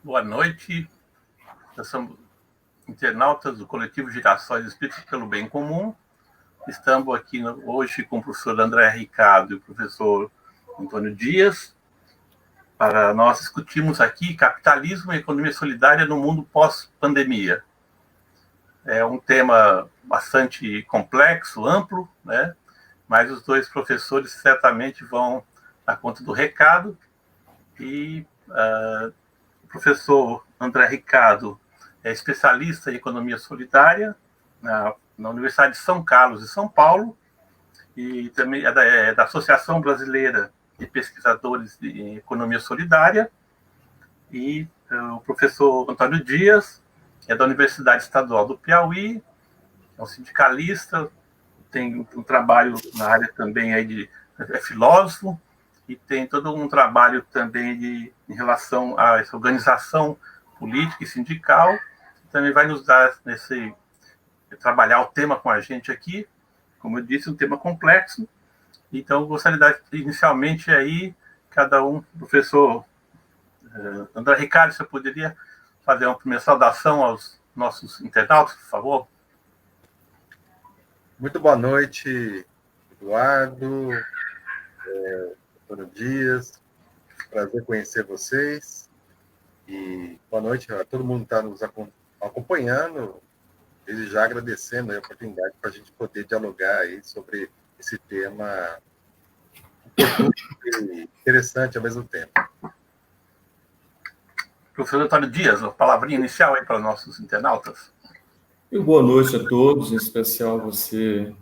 Boa noite. Nós somos internautas do coletivo Girassóis Espíritos pelo Bem Comum. Estamos aqui hoje com o professor André Ricardo e o professor Antônio Dias para nós discutirmos aqui capitalismo e economia solidária no mundo pós-pandemia. É um tema bastante complexo, amplo, né? Mas os dois professores certamente vão dar conta do recado. E o professor André Ricardo é especialista em economia solidária na Universidade de São Carlos, de São Paulo, e também é da Associação Brasileira de Pesquisadores em Economia Solidária. E o professor Antônio Dias é da Universidade Estadual do Piauí, é um sindicalista, tem um trabalho na área também aí é filósofo, e tem todo um trabalho também em relação a essa organização política e sindical. Também vai nos dar trabalhar o tema com a gente aqui. Como eu disse, um tema complexo. Então, eu gostaria de dar inicialmente aí, cada um, professor André Ricardo, você poderia fazer uma primeira saudação aos nossos internautas, por favor? Muito boa noite, Eduardo, Antônio Dias. Prazer conhecer vocês. E boa noite a todo mundo que está nos acompanhando. Desde já agradecendo a oportunidade para a gente poder dialogar aí sobre esse tema interessante ao mesmo tempo. Professor Antônio Dias, a palavrinha inicial aí para os nossos internautas. E boa noite a todos, em especial você,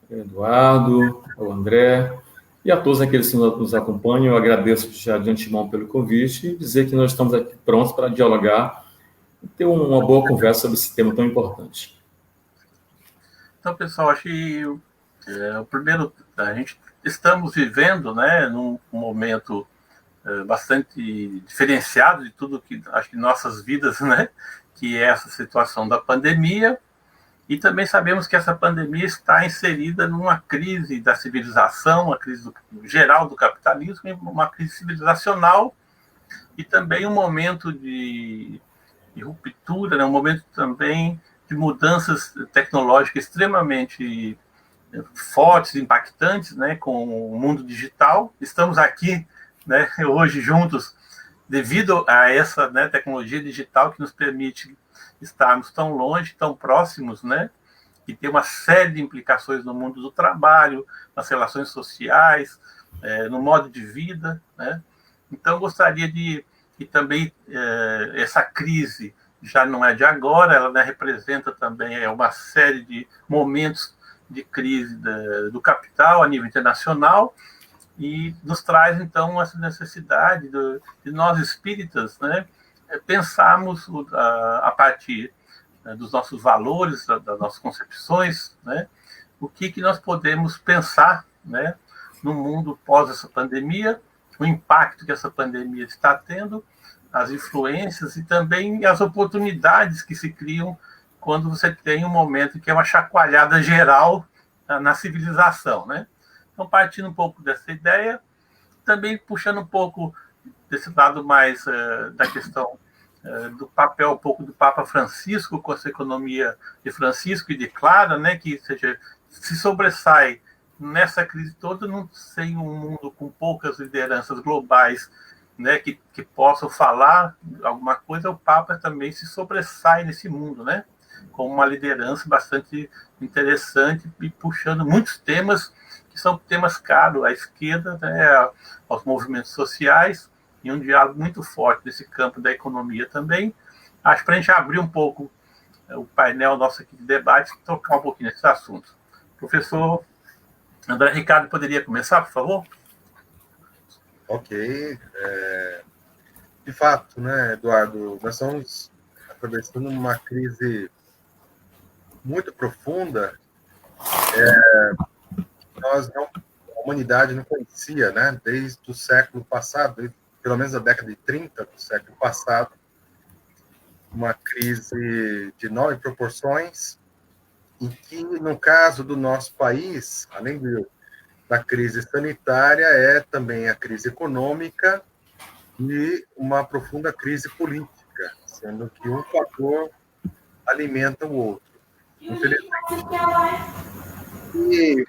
Eduardo, ao André, e a todos aqueles que nos acompanham. Eu agradeço já de antemão pelo convite e dizer que nós estamos aqui prontos para dialogar e ter uma boa conversa sobre esse tema tão importante. Então, pessoal, acho que o primeiro, a gente estamos vivendo, né, num momento bastante diferenciado de tudo que, acho que nossas vidas, né, que é essa situação da pandemia, e também sabemos que essa pandemia está inserida numa crise da civilização, uma crise geral do capitalismo, uma crise civilizacional, e também um momento de ruptura, né, um momento também de mudanças tecnológicas extremamente fortes, impactantes, né, com o mundo digital. Estamos aqui, né, hoje juntos devido a essa, né, tecnologia digital que nos permite estarmos tão longe, tão próximos, né, e ter uma série de implicações no mundo do trabalho, nas relações sociais, no modo de vida, né. Então, gostaria de que também essa crise já não é de agora, ela, né, representa também uma série de momentos de crise do capital a nível internacional, e nos traz, então, essa necessidade de nós espíritas, né, pensarmos a partir dos nossos valores, das nossas concepções, né, o que nós podemos pensar, né, no mundo pós essa pandemia, o impacto que essa pandemia está tendo, as influências e também as oportunidades que se criam quando você tem um momento que é uma chacoalhada geral na civilização, né? Então, partindo um pouco dessa ideia, também puxando um pouco desse lado mais da questão do papel, um pouco do Papa Francisco com essa economia de Francisco e de Clara, né, que se sobressai nessa crise toda, sem um mundo com poucas lideranças globais, né, que possam falar alguma coisa, o Papa também se sobressai nesse mundo, né, com uma liderança bastante interessante e puxando muitos temas que são temas caros à esquerda, né, aos movimentos sociais, e um diálogo muito forte nesse campo da economia também. Acho que para a gente abrir um pouco o painel nosso aqui de debate, tocar um pouquinho nesses assuntos. Professor André Ricardo, poderia começar, por favor? Ok. De fato, né, Eduardo, nós estamos atravessando uma crise muito profunda. A humanidade não conhecia, né, desde o século passado, pelo menos a década de 30 do século passado, uma crise de enormes proporções, e que, no caso do nosso país, além da crise sanitária, é também a crise econômica e uma profunda crise política, sendo que um fator alimenta o outro. Infelizmente, e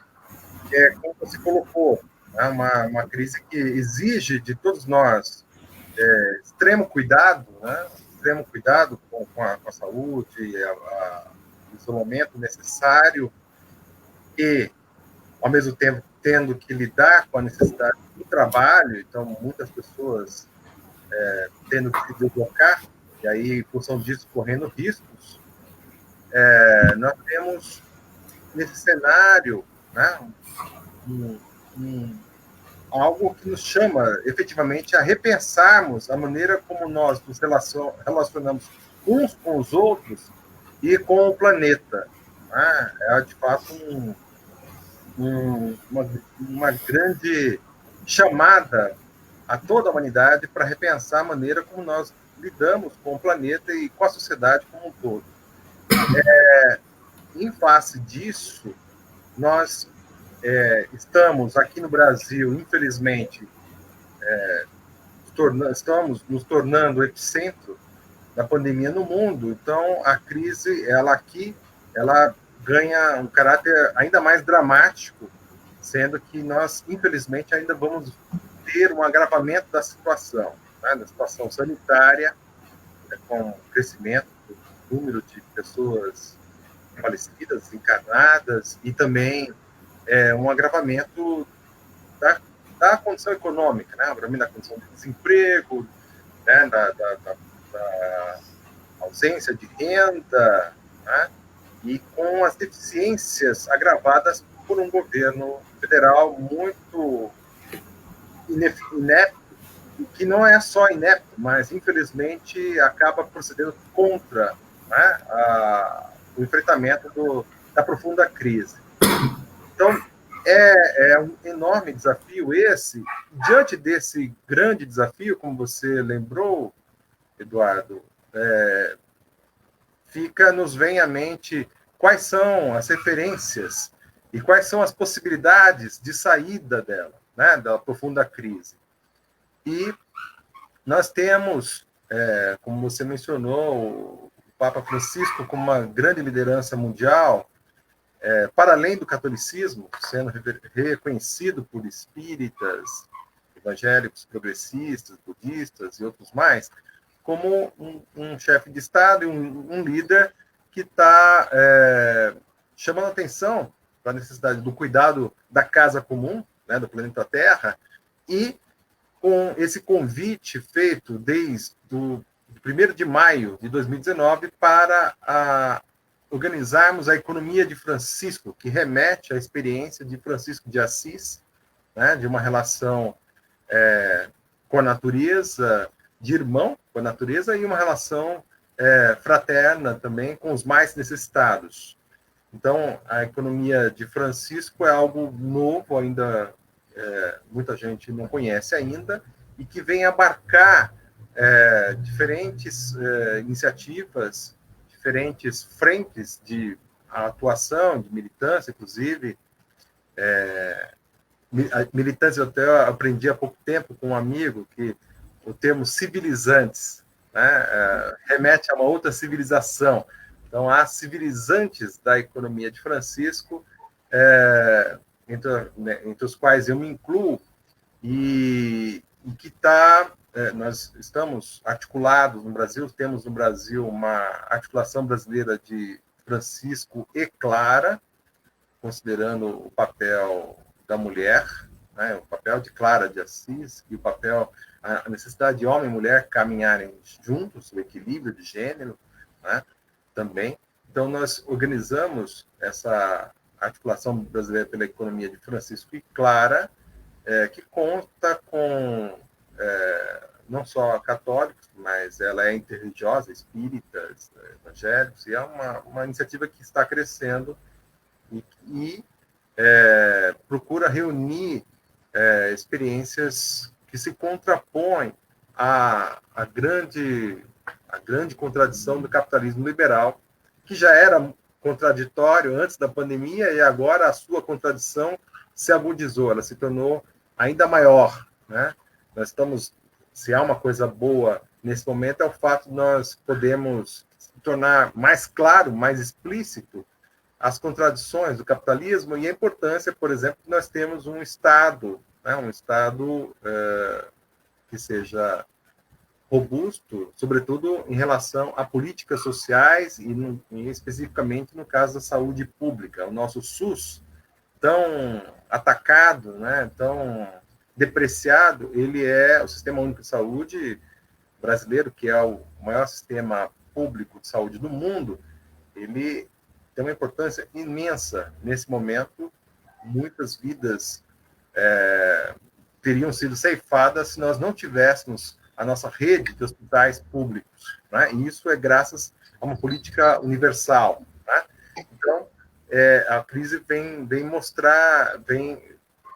como você colocou, é uma crise que exige de todos nós extremo cuidado, né? Extremo cuidado com a saúde, o isolamento necessário e, ao mesmo tempo, tendo que lidar com a necessidade do trabalho. Então, muitas pessoas tendo que se deslocar, e aí, em função disso, correndo riscos. Nós temos, nesse cenário, né, algo que nos chama, efetivamente, a repensarmos a maneira como nós nos relacionamos uns com os outros e com o planeta. Né? É, de fato, uma grande chamada a toda a humanidade para repensar a maneira como nós lidamos com o planeta e com a sociedade como um todo. Em face disso, nós estamos aqui no Brasil, infelizmente, estamos nos tornando o epicentro da pandemia no mundo. Então, a crise, ela ganha um caráter ainda mais dramático, sendo que nós, infelizmente, ainda vamos ter um agravamento da situação, né, da situação sanitária, com o crescimento do número de pessoas falecidas, encarnadas, e também um agravamento da condição econômica, né, um agravamento da condição de desemprego, né, da ausência de renda, né, e com as deficiências agravadas por um governo federal muito inepto, que não é só inepto, mas, infelizmente, acaba procedendo contra, né, o enfrentamento da profunda crise. Então, é um enorme desafio esse. Diante desse grande desafio, como você lembrou, Eduardo, nos vem à mente quais são as referências e quais são as possibilidades de saída dela, né, da profunda crise. E nós temos, como você mencionou, o Papa Francisco como uma grande liderança mundial, para além do catolicismo, sendo reconhecido por espíritas, evangélicos, progressistas, budistas e outros mais, como um chefe de Estado e um líder que está chamando atenção para a necessidade do cuidado da casa comum, né, do planeta Terra, e com esse convite feito desde o 1º de maio de 2019 para organizarmos a economia de Francisco, que remete à experiência de Francisco de Assis, né, de uma relação com a natureza, de irmão com a natureza, e uma relação fraterna também com os mais necessitados. Então, a economia de Francisco é algo novo, ainda muita gente não conhece ainda, e que vem abarcar diferentes iniciativas, diferentes frentes de atuação, de militância, inclusive. Militância, eu até aprendi há pouco tempo com um amigo que o termo civilizantes, né, remete a uma outra civilização. Então, há civilizantes da economia de Francisco, entre os quais eu me incluo, e que nós estamos articulados no Brasil, temos no Brasil uma articulação brasileira de Francisco e Clara, considerando o papel da mulher, né, o papel de Clara de Assis e a necessidade de homem e mulher caminharem juntos, o equilíbrio de gênero, né, também. Então, nós organizamos essa articulação brasileira pela economia de Francisco e Clara, que conta com não só católicos, mas ela é interreligiosa, espíritas, evangélicos, e é uma iniciativa que está crescendo e procura reunir experiências que se contrapõem à grande contradição do capitalismo liberal, que já era contraditório antes da pandemia, e agora a sua contradição se agudizou, ela se tornou ainda maior, né? Nós estamos se há uma coisa boa nesse momento, é o fato de nós podemos tornar mais claro, mais explícito as contradições do capitalismo e a importância, por exemplo, que nós temos um Estado, né, um Estado que seja robusto, sobretudo em relação a políticas sociais e especificamente no caso da saúde pública. O nosso SUS, tão atacado, né, tão depreciado, ele é o Sistema Único de Saúde brasileiro, que é o maior sistema público de saúde do mundo. Ele tem uma importância imensa nesse momento. Muitas vidas teriam sido ceifadas se nós não tivéssemos a nossa rede de hospitais públicos, né? E isso é graças a uma política universal, né? Então, a crise vem mostrar, vem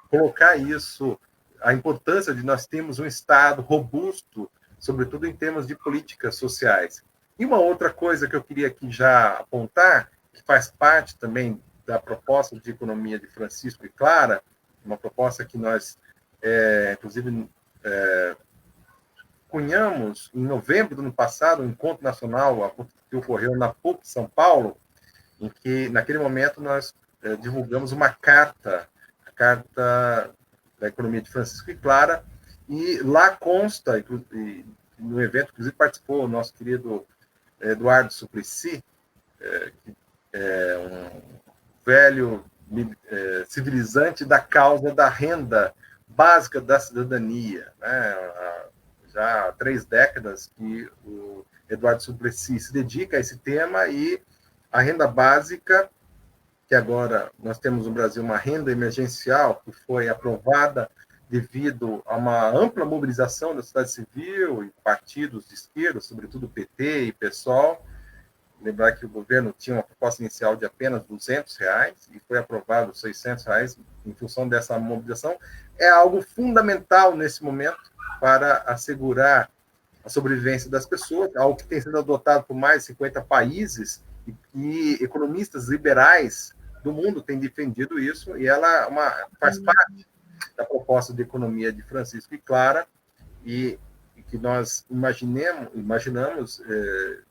colocar isso, a importância de nós termos um Estado robusto, sobretudo em termos de políticas sociais. E uma outra coisa que eu queria aqui já apontar, que faz parte também da proposta de economia de Francisco e Clara, uma proposta que nós, inclusive, cunhamos em novembro do ano passado, um encontro nacional que ocorreu na PUC São Paulo, em que, naquele momento, nós divulgamos uma carta, a Carta da Economia de Francisco e Clara, e lá consta, e no evento, inclusive, participou o nosso querido Eduardo Suplicy, que é um velho civilizante da causa da renda básica da cidadania, né? Já há 3 décadas que o Eduardo Suplicy se dedica a esse tema, e a renda básica, que agora nós temos no Brasil uma renda emergencial, que foi aprovada devido a uma ampla mobilização da sociedade civil e partidos de esquerda, sobretudo PT e PSOL. Lembrar que o governo tinha uma proposta inicial de apenas R$200 e foi aprovado R$600 em função dessa mobilização. É algo fundamental nesse momento para assegurar a sobrevivência das pessoas, algo que tem sido adotado por mais de 50 países, e economistas liberais do mundo têm defendido isso, e ela faz parte da proposta de economia de Francisco e Clara, e que nós imaginamos,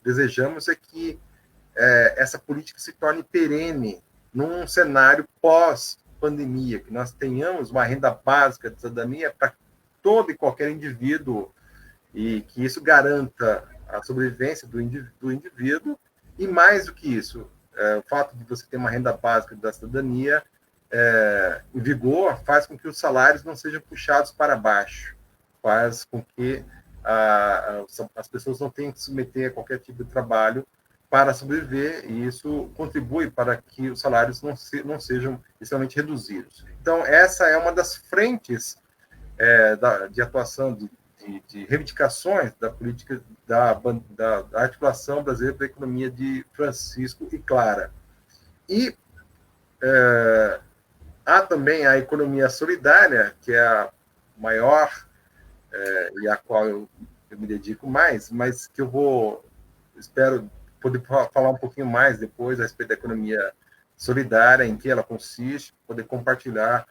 desejamos é que essa política se torne perene num cenário pós-pandemia, que nós tenhamos uma renda básica de cidadania para todo e qualquer indivíduo, e que isso garanta a sobrevivência do indivíduo, e mais do que isso, o fato de você ter uma renda básica da cidadania em vigor faz com que os salários não sejam puxados para baixo, faz com que as pessoas não tenham que se submeter a qualquer tipo de trabalho para sobreviver, e isso contribui para que os salários não sejam extremamente reduzidos. Então, essa é uma das frentes de atuação, de reivindicações da política da articulação brasileira para a economia de Francisco e Clara. E há também a economia solidária, que é a maior e a qual eu me dedico mais, mas que espero poder falar um pouquinho mais depois a respeito da economia solidária, em que ela consiste, poder compartilhar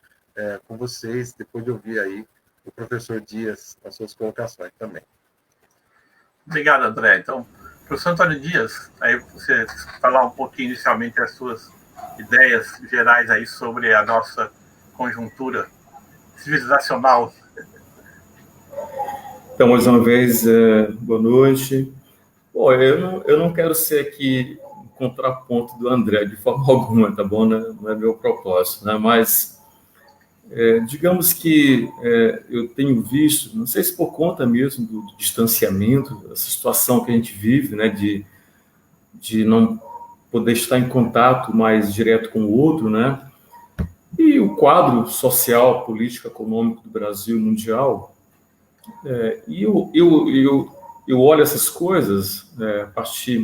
com vocês, depois de ouvir aí o professor Dias, as suas colocações também. Obrigado, André. Então, professor Antônio Dias, aí você falar um pouquinho inicialmente as suas ideias gerais aí sobre a nossa conjuntura civilizacional. Então, mais uma vez, boa noite. Bom, eu não quero ser aqui um contraponto do André, de forma alguma, tá bom? Não é meu propósito, né? Mas digamos que eu tenho visto, não sei se por conta mesmo do distanciamento, dessa situação que a gente vive, né, de não poder estar em contato mais direto com o outro, né, e o quadro social, político, econômico do Brasil mundial, e eu olho essas coisas a partir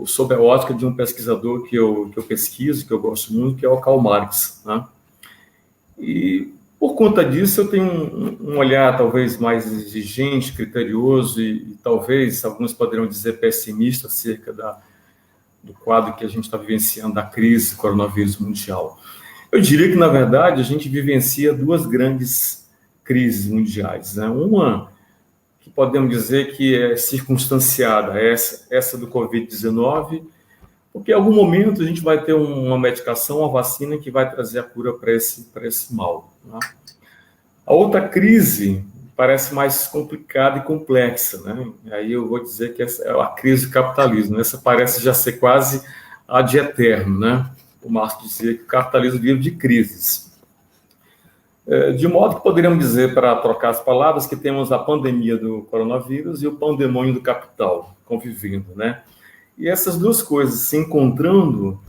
sob a ótica de um pesquisador que eu pesquiso, que eu gosto muito, que é o Karl Marx, né? E, por conta disso, eu tenho um olhar talvez mais exigente, criterioso e talvez, alguns poderiam dizer, pessimista acerca do quadro que a gente está vivenciando da crise coronavírus mundial. Eu diria que, na verdade, a gente vivencia duas grandes crises mundiais, né? Uma que podemos dizer que é circunstanciada, essa do Covid-19, porque em algum momento a gente vai ter uma medicação, uma vacina que vai trazer a cura para esse mal, né? A outra crise parece mais complicada e complexa, né? Aí eu vou dizer que essa é a crise do capitalismo. Essa parece já ser quase ad eterno, né? O Marx dizia que o capitalismo vive de crises. De modo que poderíamos dizer, para trocar as palavras, que temos a pandemia do coronavírus e o pandemônio do capital convivendo, né? E essas duas coisas se encontrando,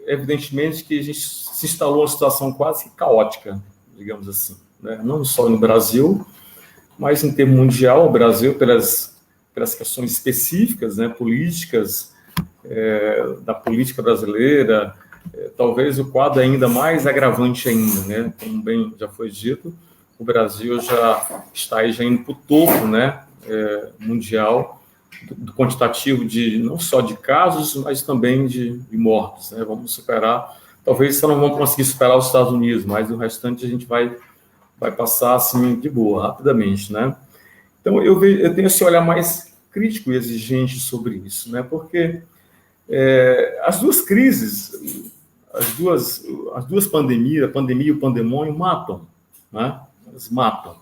evidentemente que a gente se instalou uma situação quase caótica, digamos assim, né? Não só no Brasil, mas em termo mundial, o Brasil, pelas questões específicas, né, políticas, da política brasileira, talvez o quadro ainda mais agravante ainda, né? Como bem já foi dito, o Brasil já está aí já indo para o topo, né, mundial, do quantitativo não só de casos, mas também de mortes, né? Vamos superar, talvez só não vamos conseguir superar os Estados Unidos, mas o restante a gente vai passar assim de boa, rapidamente, né? Então eu tenho esse olhar mais crítico e exigente sobre isso, né? Porque as duas crises, as duas pandemias, a pandemia e o pandemônio, matam, né? Elas matam.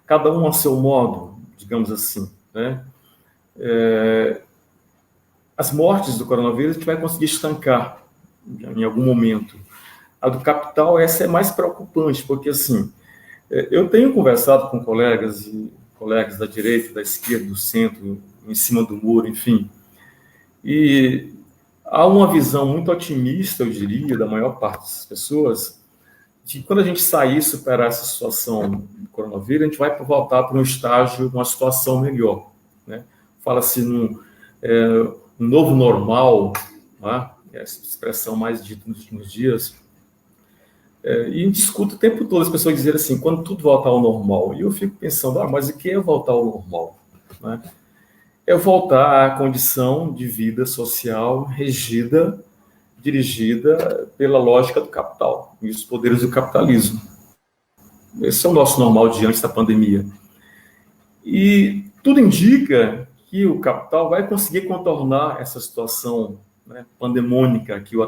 Cada um a seu modo, digamos assim, né? As mortes do coronavírus a gente vai conseguir estancar em algum momento. A do capital, essa é mais preocupante, porque, assim, eu tenho conversado com colegas da direita, da esquerda, do centro, em cima do muro, enfim, e há uma visão muito otimista, eu diria, da maior parte das pessoas, de que quando a gente sair e superar essa situação do coronavírus, a gente vai voltar para um estágio, uma situação melhor, né? Fala-se num novo normal, né? Essa expressão mais dita nos últimos dias, e a gente escuta o tempo todo as pessoas dizerem assim, quando tudo voltar ao normal. E eu fico pensando, mas o que é voltar ao normal, né? É voltar à condição de vida social regida, dirigida pela lógica do capital e os poderes do capitalismo. Esse é o nosso normal diante da pandemia. E tudo indica que o capital vai conseguir contornar essa situação, né, pandemônica que o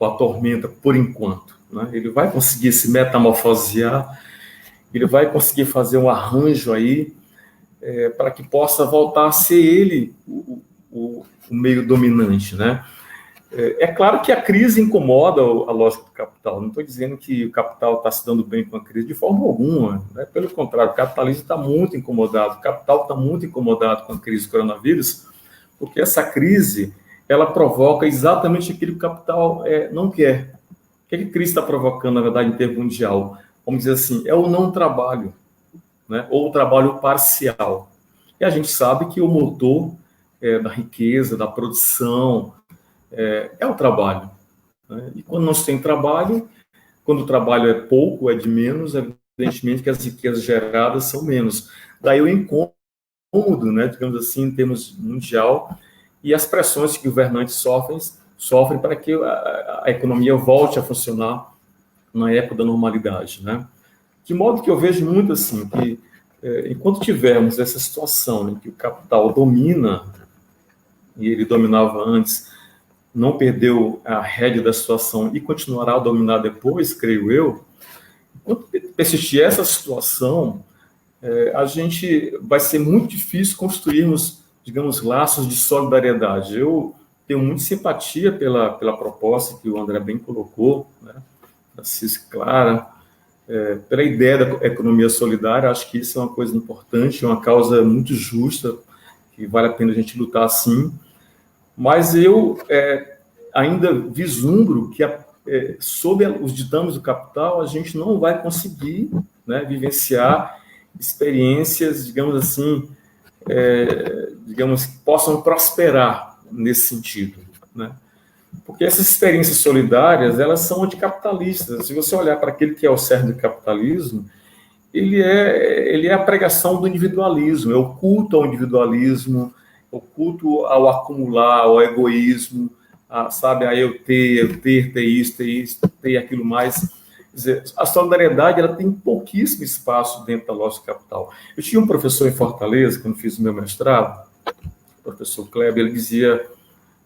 atormenta por enquanto, né? Ele vai conseguir se metamorfosear, ele vai conseguir fazer um arranjo aí para que possa voltar a ser ele o meio dominante, né? É claro que a crise incomoda a lógica do capital. Não estou dizendo que o capital está se dando bem com a crise de forma alguma, né? Pelo contrário, o capitalismo está muito incomodado, o capital está muito incomodado com a crise do coronavírus, porque essa crise ela provoca exatamente aquilo que o capital não quer. O que a crise está provocando, na verdade, em termo mundial? Vamos dizer assim, é o não trabalho, né? Ou o trabalho parcial. E a gente sabe que o motor da riqueza, da produção, é o trabalho, né? E quando não se tem trabalho, quando o trabalho é pouco, é de menos, evidentemente que as riquezas geradas são menos. Daí o incômodo, né, digamos assim, em termos mundial, e as pressões que governantes sofrem para que a economia volte a funcionar na época da normalidade, né? De modo que eu vejo muito assim, que enquanto tivermos essa situação em que o capital domina, e ele dominava antes, não perdeu a rédea da situação e continuará a dominar depois, creio eu, enquanto persistir essa situação, a gente vai ser muito difícil construirmos, digamos, laços de solidariedade. Eu tenho muita simpatia pela proposta que o André bem colocou, né, da Cis Clara, pela ideia da economia solidária. Acho que isso é uma coisa importante, uma causa muito justa, que vale a pena a gente lutar assim. Mas eu ainda vislumbro que, sob os ditames do capital, a gente não vai conseguir, né, vivenciar experiências, digamos assim, digamos, que possam prosperar nesse sentido, né? Porque essas experiências solidárias, elas são anticapitalistas. Se você olhar para aquele que é o cerne do capitalismo, ele é a pregação do individualismo, é o culto ao individualismo, o culto ao acumular, ao egoísmo, sabe, a eu ter isso, ter aquilo mais. Quer dizer, a solidariedade ela tem pouquíssimo espaço dentro da lógica capital. Eu tinha um professor em Fortaleza, quando fiz o meu mestrado, o professor Kleber, ele dizia,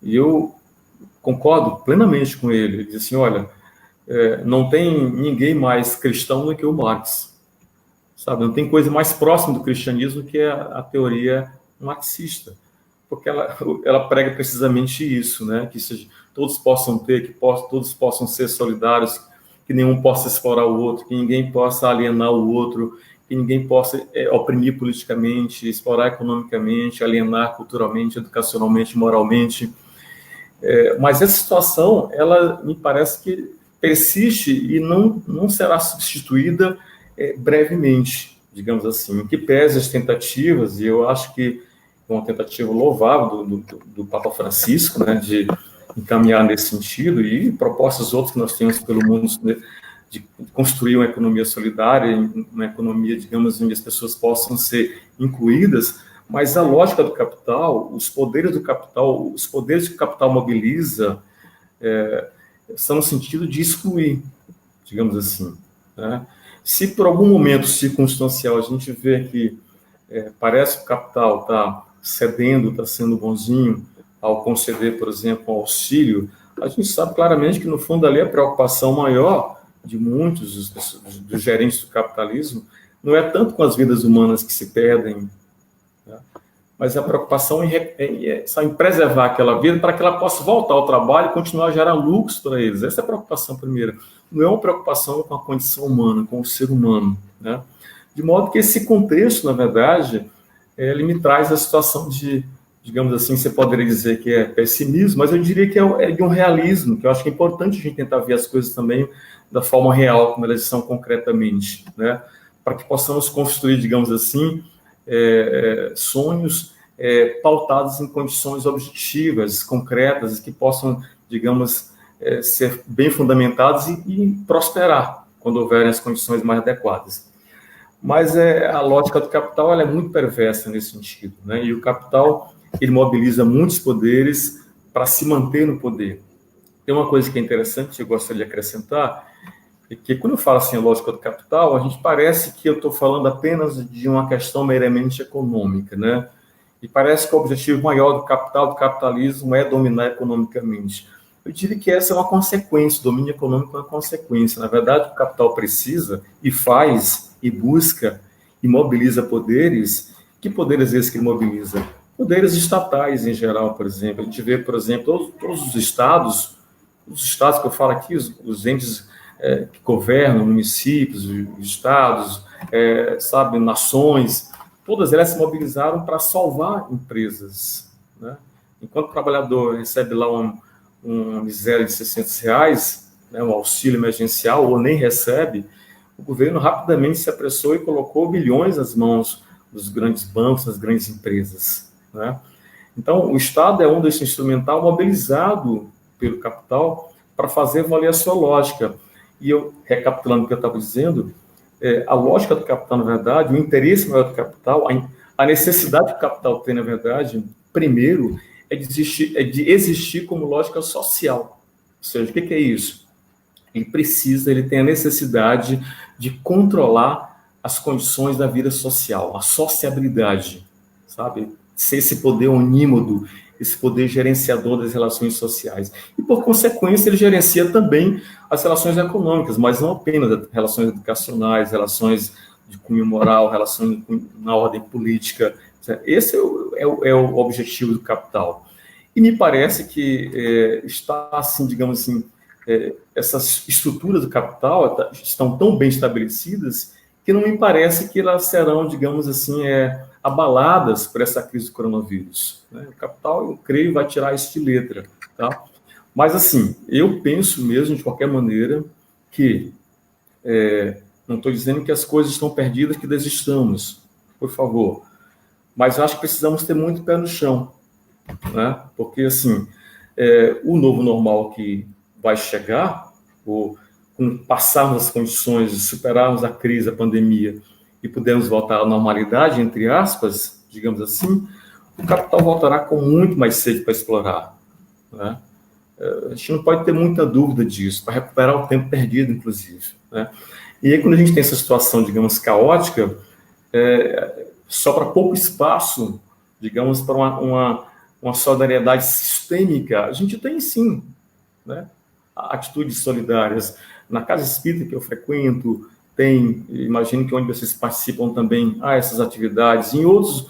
e eu concordo plenamente com ele, ele dizia assim, olha, não tem ninguém mais cristão do que o Marx, sabe? Não tem coisa mais próxima do cristianismo que a teoria marxista, porque ela prega precisamente isso, né? Que todos possam ter, todos possam ser solidários, que nenhum possa explorar o outro, que ninguém possa alienar o outro, que ninguém possa oprimir politicamente, explorar economicamente, alienar culturalmente, educacionalmente, moralmente. Mas essa situação, ela me parece que persiste e não será substituída brevemente, digamos assim, que pese as tentativas, e eu acho que é uma tentativa louvável do Papa Francisco, né, de encaminhar nesse sentido, e propostas outras que nós temos pelo mundo, de construir uma economia solidária, uma economia, digamos, onde as pessoas possam ser incluídas, mas a lógica do capital, os poderes que o capital mobiliza, são no sentido de excluir, digamos assim, né? Se por algum momento circunstancial a gente vê que parece que o capital está cedendo, está sendo bonzinho ao conceder, por exemplo, um auxílio, a gente sabe claramente que, no fundo, ali a preocupação maior de muitos dos gerentes do capitalismo não é tanto com as vidas humanas que se perdem, né? Mas a preocupação em preservar aquela vida para que ela possa voltar ao trabalho e continuar a gerar lucros para eles. Essa é a preocupação primeira. Não é uma preocupação com a condição humana, com o ser humano, né? De modo que esse contexto, na verdade, ele me traz a situação de, digamos assim, você poderia dizer que é pessimismo, mas eu diria que é de um realismo, que eu acho que é importante a gente tentar ver as coisas também da forma real, como elas são concretamente, né? Para que possamos construir, digamos assim, sonhos pautados em condições objetivas, concretas, que possam, digamos, ser bem fundamentados e prosperar quando houverem as condições mais adequadas. Mas a lógica do capital ela é muito perversa nesse sentido, né? E o capital ele mobiliza muitos poderes para se manter no poder. Tem uma coisa que é interessante, eu gostaria de acrescentar, é que quando eu falo assim a lógica do capital, a gente parece que eu estou falando apenas de uma questão meramente econômica, né? E parece que o objetivo maior do capitalismo é dominar economicamente. Eu diria que essa é uma consequência, o domínio econômico é uma consequência. Na verdade, o capital precisa e faz e busca e mobiliza poderes. Que poderes esses que ele mobiliza? Poderes estatais, em geral, por exemplo. A gente vê, por exemplo, todos os estados que eu falo aqui, os entes que governam, municípios, estados, sabe, nações, todas elas se mobilizaram para salvar empresas, né? Enquanto o trabalhador recebe lá uma miséria de R$600, né, um auxílio emergencial, ou nem recebe, o governo rapidamente se apressou e colocou bilhões nas mãos dos grandes bancos, das grandes empresas, né? Então, o Estado é um desse instrumental mobilizado pelo capital para fazer valer a sua lógica. E eu, recapitulando o que eu estava dizendo, a lógica do capital, na verdade, o interesse maior do capital, a necessidade que o capital tem, na verdade, primeiro, é de existir como lógica social. Ou seja, o que é isso? Ele tem a necessidade de controlar as condições da vida social, a sociabilidade, sabe? Ser esse poder onímodo, esse poder gerenciador das relações sociais. E, por consequência, ele gerencia também as relações econômicas, mas não apenas as relações educacionais, relações de cunho moral, relações na ordem política. Esse é o objetivo do capital. E me parece que está, assim, digamos assim, essas estruturas do capital estão tão bem estabelecidas que não me parece que elas serão, digamos assim, abaladas por essa crise do coronavírus, né? O capital, eu creio, vai tirar isso de letra, tá? Mas, assim, eu penso mesmo, de qualquer maneira, que não estou dizendo que as coisas estão perdidas, que desistamos, por favor, mas acho que precisamos ter muito pé no chão, né? Porque, assim, o novo normal que vai chegar, com passarmos as condições de superarmos a crise, a pandemia, e pudermos voltar à normalidade, entre aspas, digamos assim, o capital voltará com muito mais sede para explorar, né? A gente não pode ter muita dúvida disso, para recuperar o tempo perdido, inclusive, né? E aí, quando a gente tem essa situação, digamos, caótica, sobra pouco espaço, digamos, para uma solidariedade sistêmica. A gente tem, sim, né, atitudes solidárias. Na casa espírita que eu frequento, tem, imagino que onde vocês participam também, há essas atividades. Em outros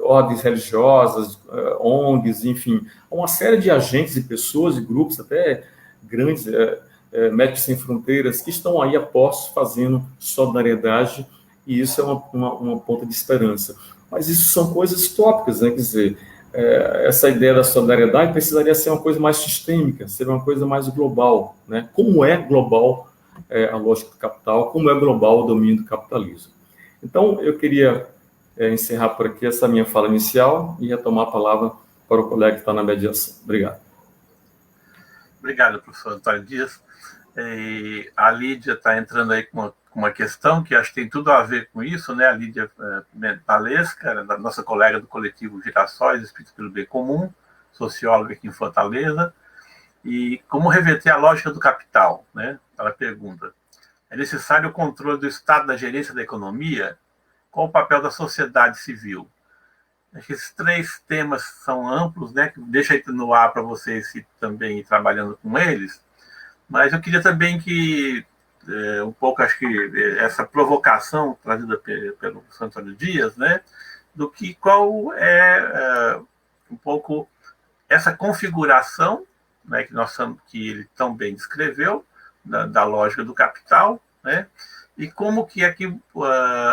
ordens religiosas, ONGs, enfim, há uma série de agentes e pessoas e grupos, até grandes, Médicos Sem Fronteiras, que estão aí a postos fazendo solidariedade, e isso é uma ponta de esperança. Mas isso são coisas tópicas, né? Quer dizer, essa ideia da solidariedade precisaria ser uma coisa mais sistêmica, ser uma coisa mais global, né? Como é global a lógica do capital, como é global o domínio do capitalismo. Então, eu queria encerrar por aqui essa minha fala inicial e retomar a palavra para o colega que está na mediação. Obrigado. Obrigado, professor Antônio Dias. A Lídia está entrando aí com uma questão que acho que tem tudo a ver com isso, né? A Lídia Palesca, nossa colega do coletivo Girassóis, Espírito pelo Bem Comum, socióloga aqui em Fortaleza. E como reverter a lógica do capital, né? Ela pergunta: é necessário o controle do Estado da gerência da economia? Qual o papel da sociedade civil? Acho que esses 3 temas são amplos, né? Deixa aí no ar para vocês também ir trabalhando com eles. Mas eu queria também que, um pouco, acho que essa provocação trazida pelo Antônio Dias, né? Do que qual é um pouco essa configuração, né, que ele tão bem descreveu, da lógica do capital, né? E como que aqui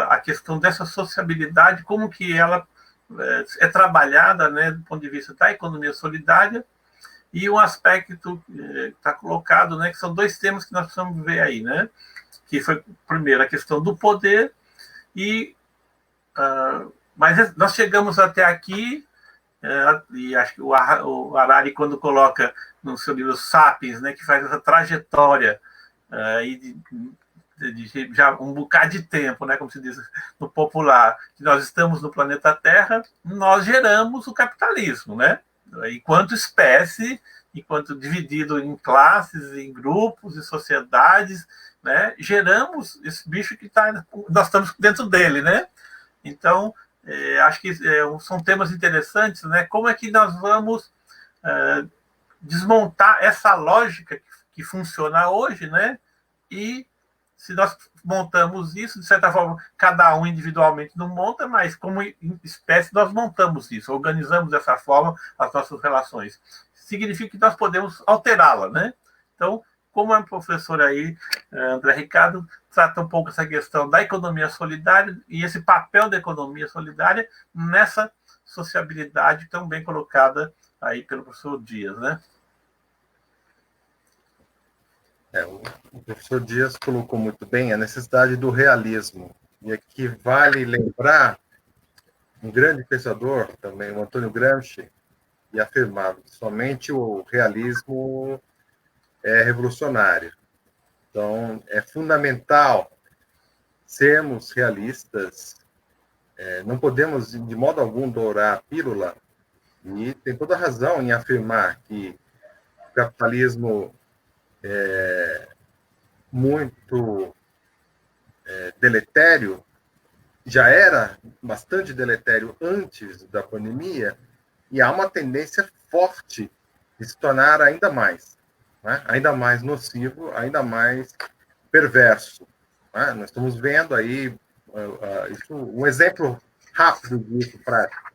a questão dessa sociabilidade, como que ela é trabalhada, né, do ponto de vista da economia solidária, e um aspecto que está colocado, né, que são 2 temas que nós precisamos ver aí, né? Que foi, primeiro, a questão do poder, mas nós chegamos até aqui, e acho que o Harari, quando coloca no seu livro Sapiens, né, que faz essa trajetória de já um bocado de tempo, né, como se diz no popular, que nós estamos no planeta Terra, nós geramos o capitalismo, né? Enquanto espécie, enquanto dividido em classes, em grupos e sociedades, né, geramos esse bicho que nós estamos dentro dele, né? Então, acho que são temas interessantes, né? Como é que nós vamos desmontar essa lógica que funciona hoje, né? E se nós montamos isso, de certa forma, cada um individualmente não monta, mas como espécie nós montamos isso, organizamos dessa forma as nossas relações. Significa que nós podemos alterá-la, né? Então, como a professora aí, André Ricardo, trata um pouco essa questão da economia solidária e esse papel da economia solidária nessa sociabilidade tão bem colocada aí pelo professor Dias, né? O professor Dias colocou muito bem a necessidade do realismo. E aqui vale lembrar um grande pensador, também, o Antônio Gramsci, e afirmava que somente o realismo é revolucionário. Então, é fundamental sermos realistas, não podemos, de modo algum, dourar a pílula, e tem toda razão em afirmar que o capitalismo muito deletério, já era bastante deletério antes da pandemia, e há uma tendência forte de se tornar ainda mais, né? Ainda mais nocivo, ainda mais perverso, né? Nós estamos vendo aí um exemplo rápido disso, prático.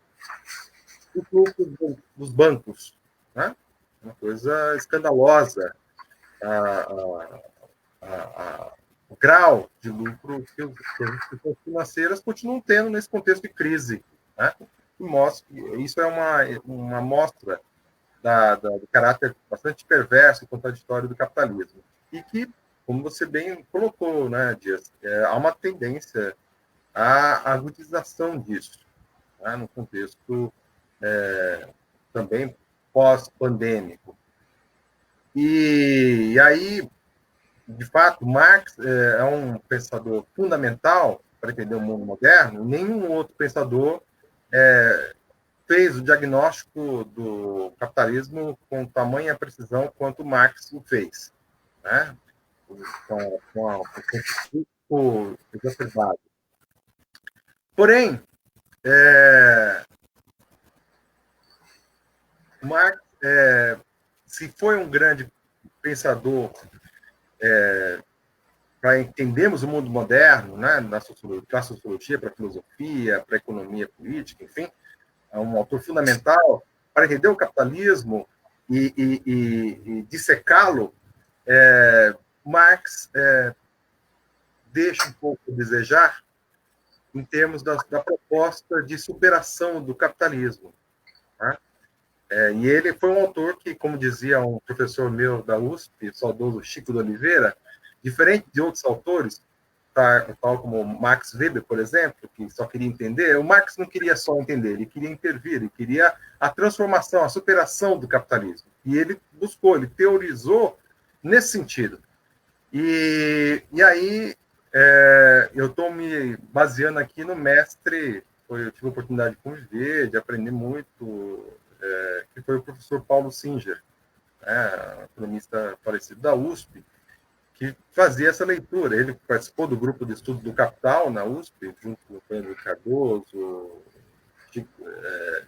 O lucro dos bancos, né? Uma coisa escandalosa. O grau de lucro que as instituições financeiras continuam tendo nesse contexto de crise, né? Isso é uma mostra do caráter bastante perverso e contraditório do capitalismo. E que, como você bem colocou, né, Dias, há uma tendência à agudização disso, né, no contexto também pós-pandêmico. E aí, de fato, Marx é um pensador fundamental para entender o mundo moderno. Nenhum outro pensador fez o diagnóstico do capitalismo com tamanha precisão quanto Marx o fez, né? Com o exacerbado. Porém, Marx, se foi um grande pensador para entendermos o mundo moderno, né, para a sociologia, para a filosofia, para a economia política, enfim, é um autor fundamental para entender o capitalismo e dissecá-lo. Marx deixa um pouco a desejar em termos da proposta de superação do capitalismo, né? E ele foi um autor que, como dizia um professor meu da USP, o saudoso Chico de Oliveira, diferente de outros autores, tal como Max Weber, por exemplo, que só queria entender, o Marx não queria só entender, ele queria intervir, ele queria a transformação, a superação do capitalismo. E ele buscou, ele teorizou nesse sentido. E aí, eu estou me baseando aqui no mestre, eu tive a oportunidade de conviver, de aprender muito, que foi o professor Paulo Singer, economista falecido da USP, que fazia essa leitura. Ele participou do grupo de estudo do Capital na USP, junto com o Pedro Cardoso,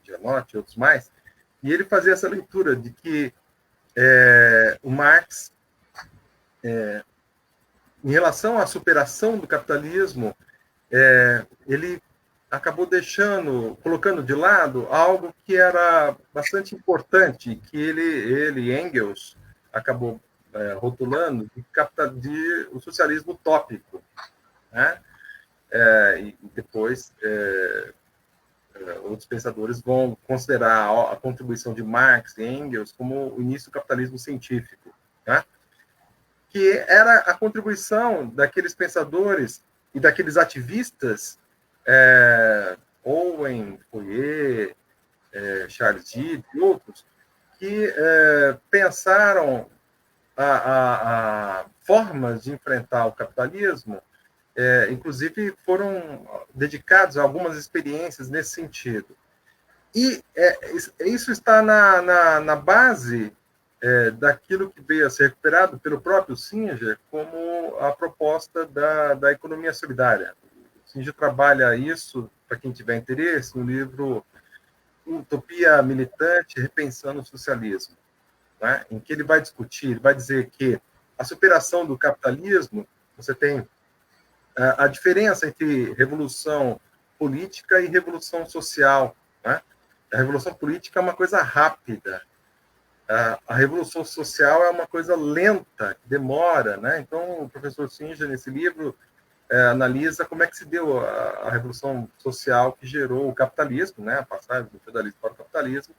Gianotti e outros mais, e ele fazia essa leitura de que o Marx, em relação à superação do capitalismo, ele acabou colocando de lado algo que era bastante importante, que ele Engels, acabou rotulando de o socialismo utópico, né? E depois outros pensadores vão considerar a contribuição de Marx e Engels como o início do capitalismo científico, né? Que era a contribuição daqueles pensadores e daqueles ativistas, Owen, Fourier, Charles Didd e outros, que pensaram a formas de enfrentar o capitalismo, inclusive foram dedicados a algumas experiências nesse sentido. E isso está na base daquilo que veio a ser recuperado pelo próprio Singer como a proposta da economia solidária. O Singer trabalha isso, para quem tiver interesse, no livro Utopia Militante, Repensando o Socialismo, né? Em que ele vai discutir, ele vai dizer que a superação do capitalismo, você tem a diferença entre revolução política e revolução social, né? A revolução política é uma coisa rápida, a revolução social é uma coisa lenta, que demora, né? Então, o professor Singer, nesse livro, analisa como é que se deu a revolução social que gerou o capitalismo, né? A passagem do feudalismo para o capitalismo,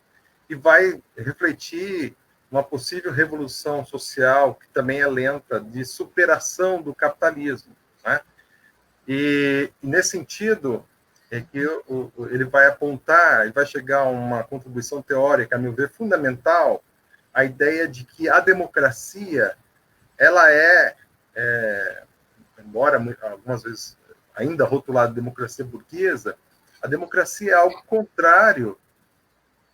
e vai refletir uma possível revolução social, que também é lenta, de superação do capitalismo, né? E nesse sentido, que ele vai apontar, e vai chegar a uma contribuição teórica, a meu ver, fundamental, a ideia de que a democracia, ela embora algumas vezes ainda rotulada de democracia burguesa, a democracia é algo contrário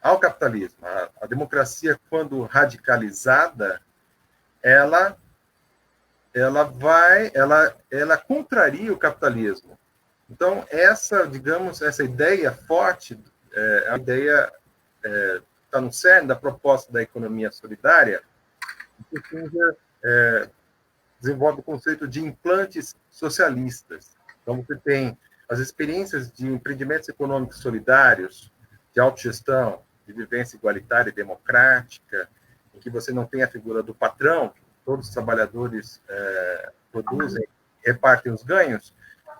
ao capitalismo. A democracia, quando radicalizada, ela contraria o capitalismo. Então, essa ideia forte, a ideia está no cerne da proposta da economia solidária, que Singer desenvolve o conceito de implantes socialistas. Então, você tem as experiências de empreendimentos econômicos solidários, de autogestão, de vivência igualitária e democrática, em que você não tem a figura do patrão, todos os trabalhadores produzem, repartem os ganhos,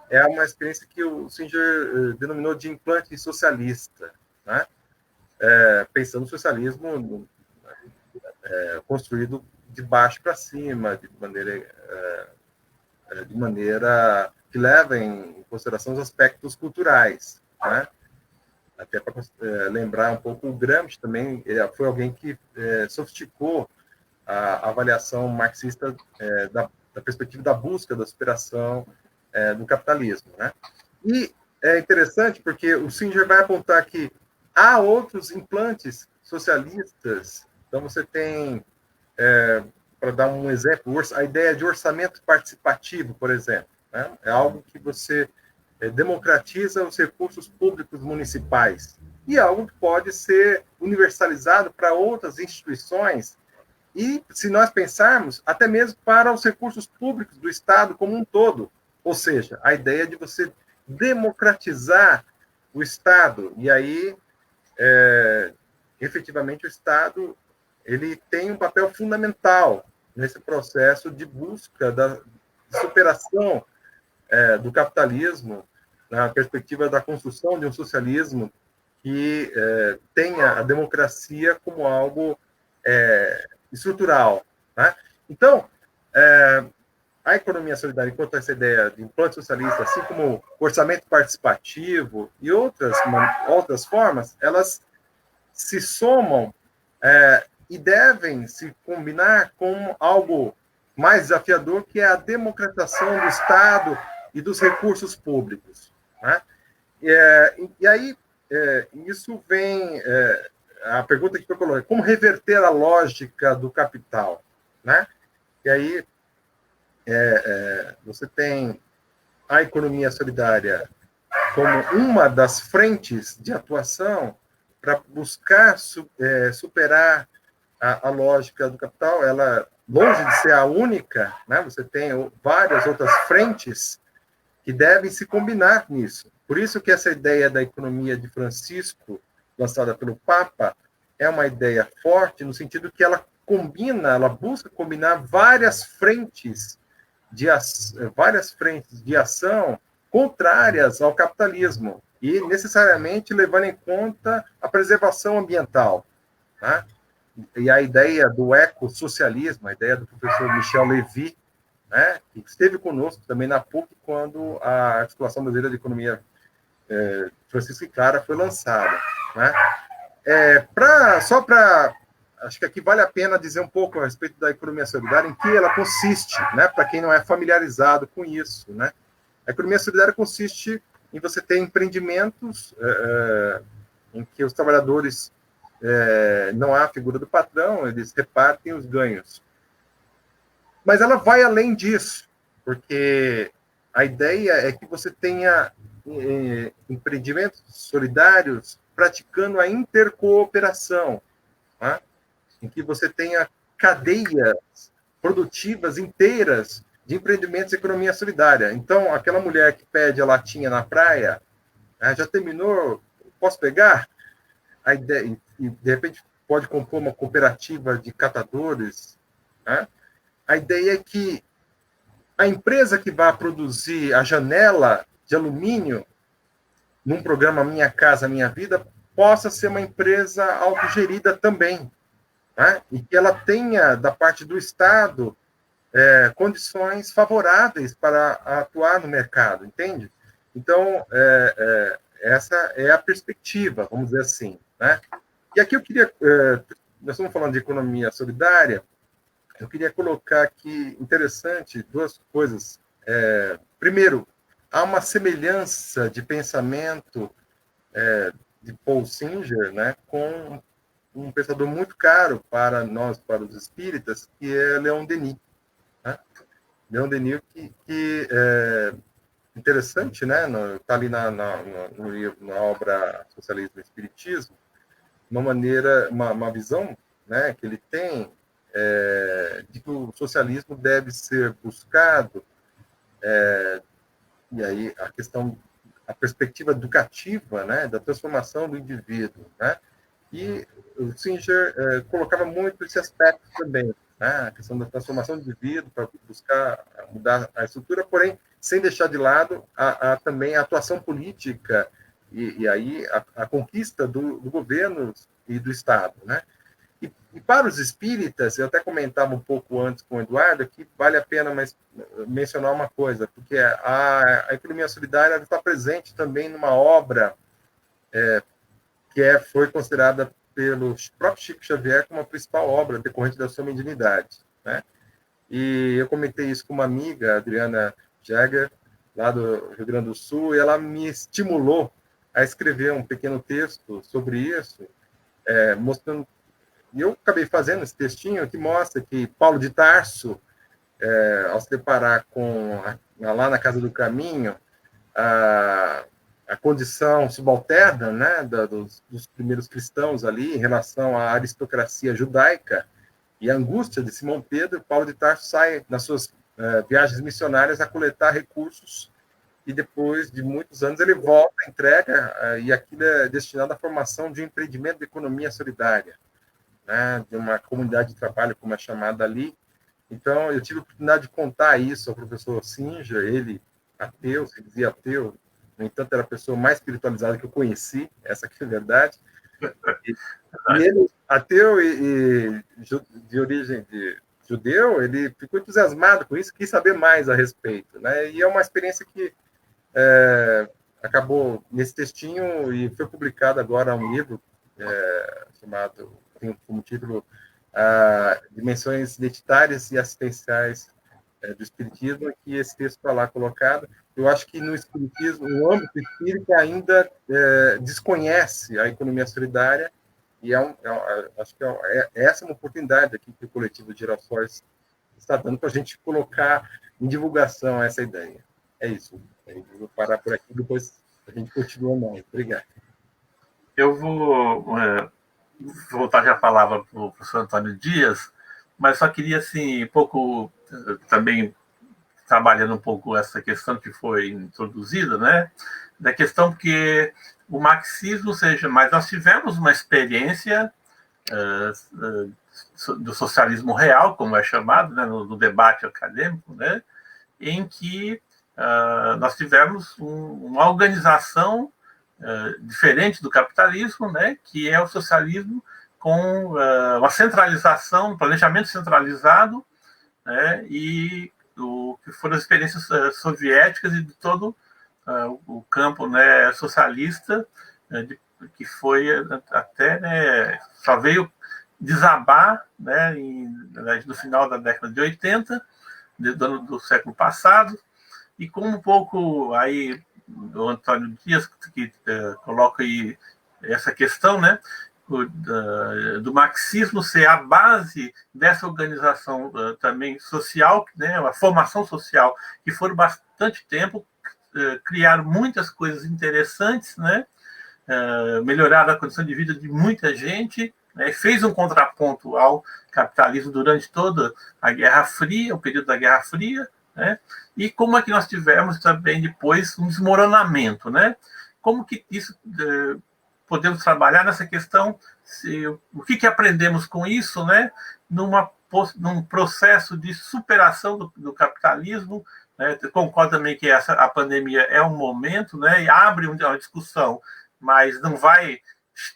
é uma experiência que o Singer denominou de implante socialista, né? Pensando no socialismo construído de baixo para cima, de maneira que leva em consideração os aspectos culturais, né? Até para lembrar um pouco, o Gramsci também foi alguém que sofisticou a avaliação marxista da perspectiva da busca da superação do capitalismo, né? E é interessante porque o Singer vai apontar que há outros implantes socialistas. Então, você tem, para dar um exemplo, a ideia de orçamento participativo, por exemplo, né? É algo que você democratiza os recursos públicos municipais e algo que pode ser universalizado para outras instituições e, se nós pensarmos, até mesmo para os recursos públicos do Estado como um todo. Ou seja, a ideia de você democratizar o Estado. E aí, efetivamente, o Estado ele tem um papel fundamental nesse processo de busca da superação do capitalismo, na perspectiva da construção de um socialismo que tenha a democracia como algo estrutural. Né? Então, a economia solidária, enquanto essa ideia de implante socialista, assim como orçamento participativo e outras formas, elas se somam e devem se combinar com algo mais desafiador, que é a democratização do Estado e dos recursos públicos. Né? E aí, isso vem... a pergunta que foi colocada, como reverter a lógica do capital? Né? E aí, você tem a economia solidária como uma das frentes de atuação para buscar superar a lógica do capital. Ela, longe de ser a única, né? Você tem várias outras frentes que devem se combinar nisso. Por isso que essa ideia da economia de Francisco, lançada pelo Papa, é uma ideia forte, no sentido que ela busca combinar várias frentes de ação contrárias ao capitalismo e necessariamente levando em conta a preservação ambiental. Né? E a ideia do ecossocialismo, a ideia do professor Michel Levy, né, que esteve conosco também na PUC quando a Articulação Brasileira de Economia Francisco e Clara foi lançada. Né? Acho que aqui vale a pena dizer um pouco a respeito da economia solidária, em que ela consiste, né, para quem não é familiarizado com isso. Né? A economia solidária consiste em você ter empreendimentos em que os trabalhadores, não há a figura do patrão, eles repartem os ganhos. Mas ela vai além disso, porque a ideia é que você tenha empreendimentos solidários praticando a intercooperação, né? Em que você tenha cadeias produtivas inteiras de empreendimentos de economia solidária. Então, aquela mulher que pede a latinha na praia, já terminou, posso pegar? A ideia, e de repente pode compor uma cooperativa de catadores. Né? A ideia é que a empresa que vai produzir a janela de alumínio num programa Minha Casa Minha Vida possa ser uma empresa autogerida também, né? E que ela tenha, da parte do Estado, condições favoráveis para atuar no mercado, entende? Então, essa é a perspectiva, vamos dizer assim. Né? E aqui eu queria... nós estamos falando de economia solidária, eu queria colocar aqui, interessante, duas coisas. Primeiro, há uma semelhança de pensamento de Paul Singer, né, com um pensador muito caro para nós, para os espíritas, que é Leon Denis. Né? Leon Denis, que é interessante, né? Está ali na obra Socialismo e Espiritismo, uma visão, né, que ele tem de que o socialismo deve ser buscado, e aí a perspectiva educativa, né, da transformação do indivíduo, né? E o Singer colocava muito esse aspecto também, né? A questão da transformação do indivíduo para buscar mudar a estrutura, porém sem deixar de lado também a atuação política e aí a conquista do governo e do Estado, né? E para os espíritas, eu até comentava um pouco antes com o Eduardo, que vale a pena mencionar uma coisa, porque a economia solidária está presente também numa obra que foi considerada pelo próprio Chico Xavier como a principal obra decorrente da sua mediunidade. Né? E eu comentei isso com uma amiga, Adriana Jäger, lá do Rio Grande do Sul, e ela me estimulou a escrever um pequeno texto sobre isso, mostrando. E eu acabei fazendo esse textinho que mostra que Paulo de Tarso, ao se deparar com, lá na Casa do Caminho, a condição subalterna, né, dos primeiros cristãos ali em relação à aristocracia judaica e a angústia de Simão Pedro, Paulo de Tarso sai nas suas viagens missionárias a coletar recursos e depois de muitos anos ele volta, entrega, e aquilo é destinado à formação de um empreendimento de economia solidária, né, de uma comunidade de trabalho, como é chamada ali. Então, eu tive a oportunidade de contar isso ao professor Singer, ele ateu, se dizia ateu, no entanto, era a pessoa mais espiritualizada que eu conheci, essa que é a verdade. E ele, ateu e de origem de judeu, ele ficou entusiasmado com isso, quis saber mais a respeito, né? E é uma experiência que acabou nesse textinho e foi publicado agora um livro chamado, tem como título Dimensões Identitárias e Assistenciais do Espiritismo, que esse texto está lá colocado. Eu acho que no Espiritismo, no âmbito espírita, ainda desconhece a economia solidária, e acho que essa é uma oportunidade aqui que o Coletivo de Girassóis está dando para a gente colocar em divulgação essa ideia. É isso. Eu vou parar por aqui, depois a gente continua mais. Obrigado. Eu vou voltar já a palavra para o professor Antônio Dias, mas só queria, assim, um pouco também trabalhando um pouco essa questão que foi introduzida, né? Da questão que o marxismo, mas nós tivemos uma experiência do socialismo real, como é chamado, né, no debate acadêmico, né, em que nós tivemos uma organização diferente do capitalismo, né, que é o socialismo com uma centralização, um planejamento centralizado, né, e o que foram as experiências soviéticas e de todo o campo, né, socialista, que foi até, né, só veio desabar, né, no final da década de 80, do século passado, e com um pouco aí o Antônio Dias, que coloca aí essa questão, né, do marxismo ser a base dessa organização também social, né, a formação social, que foram bastante tempo, criaram muitas coisas interessantes, né, melhoraram a condição de vida de muita gente, né, fez um contraponto ao capitalismo durante toda a Guerra Fria, o período da Guerra Fria, né, e como é que nós tivemos também depois um desmoronamento, né? Como que isso podemos trabalhar nessa questão, o que aprendemos com isso, né? Num processo de superação do capitalismo, né? Eu concordo também que a pandemia é um momento, né? E abre uma discussão, mas não vai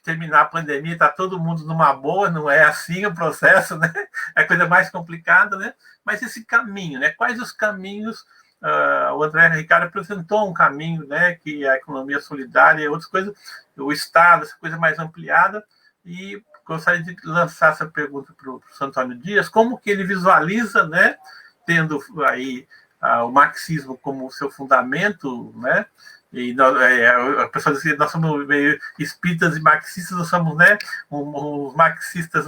terminar a pandemia, está todo mundo numa boa, não é assim o processo, né? É a coisa mais complicada, né? Mas esse caminho, né? Quais os caminhos? O André Ricardo apresentou um caminho, né? Que é a economia solidária e outras coisas, o Estado, essa coisa mais ampliada, e gostaria de lançar essa pergunta para o professor Antônio Dias, como que ele visualiza, né? Tendo aí o marxismo como seu fundamento, né? E a pessoa diz que nós somos meio espíritas e marxistas, nós somos, né, uns marxistas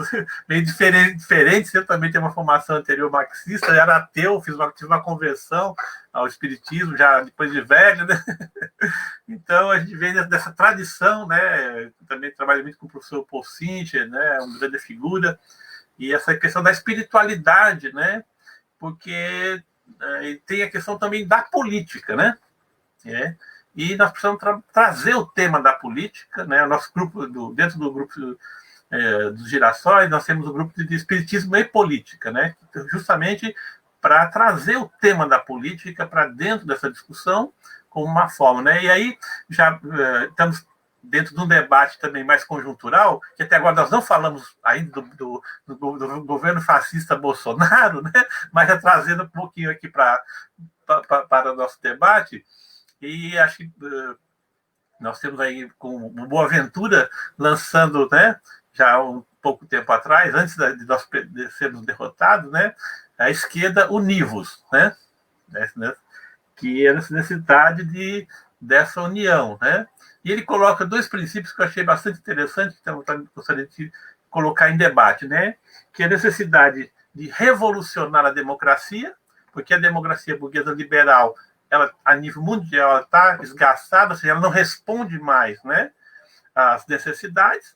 meio diferentes. Eu também tenho uma formação anterior marxista, eu era ateu, tive uma conversão ao espiritismo, já depois de velho, né? Então, a gente vem dessa tradição, né? Também trabalho muito com o professor Paul Singer, né? Uma grande figura, e essa questão da espiritualidade, né? Porque tem a questão também da política, né? E nós precisamos trazer o tema da política, né? O nosso grupo, dentro do grupo dos Girassóis, nós temos o grupo de Espiritismo e Política, né? Justamente para trazer o tema da política para dentro dessa discussão como uma forma, né? E aí já estamos dentro de um debate também mais conjuntural, que até agora nós não falamos ainda do governo fascista Bolsonaro, né? Mas já trazendo um pouquinho aqui para o nosso debate. E acho que nós temos aí com o Boaventura lançando, né, já há um pouco tempo atrás, antes de nós sermos derrotados, né, a esquerda univos, né, que é a necessidade de dessa união, né? E ele coloca dois princípios que eu achei bastante interessantes, que eu gostaria de colocar em debate, né? Que é a necessidade de revolucionar a democracia, porque a democracia burguesa liberal, ela, a nível mundial, ela está esgarçada, ou seja, ela não responde mais, né, às necessidades,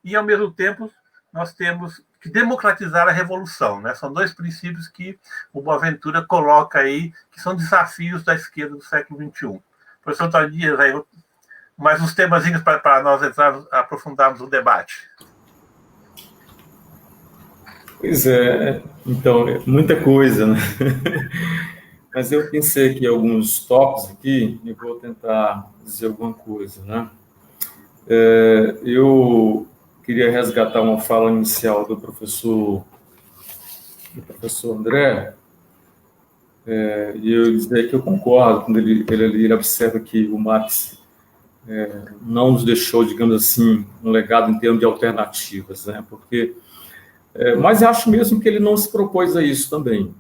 e, ao mesmo tempo, nós temos que democratizar a revolução, né? São dois princípios que o Boaventura coloca aí, que são desafios da esquerda do século XXI. Professor Antônio Dias, aí, mais uns temazinhos para nós aprofundarmos o debate. Pois é, então, muita coisa, né? Mas eu pensei aqui alguns tópicos aqui e vou tentar dizer alguma coisa, né? Eu queria resgatar uma fala inicial do professor André, e eu dizer que eu concordo quando ele observa que o Marx não nos deixou, digamos assim, um legado em termos de alternativas, né? Porque, mas eu acho mesmo que ele não se propôs a isso também.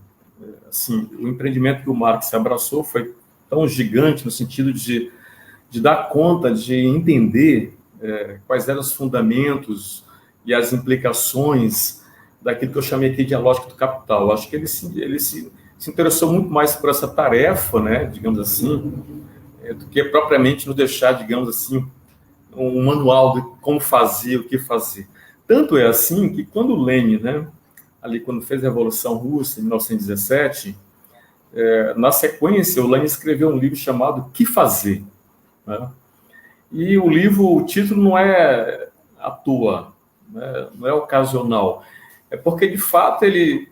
Assim, o empreendimento que o Marx abraçou foi tão gigante no sentido de dar conta, de entender quais eram os fundamentos e as implicações daquilo que eu chamei aqui de a lógica do capital. Eu acho que ele se interessou muito mais por essa tarefa, né, digamos assim, do que propriamente nos deixar, digamos assim, um manual de como fazer, o que fazer. Tanto é assim que quando o Lenin, né, ali quando fez a Revolução Russa, em 1917, na sequência, o Lenin escreveu um livro chamado Que Fazer? Né? E o título não é à toa, né? Não é ocasional. É porque, de fato,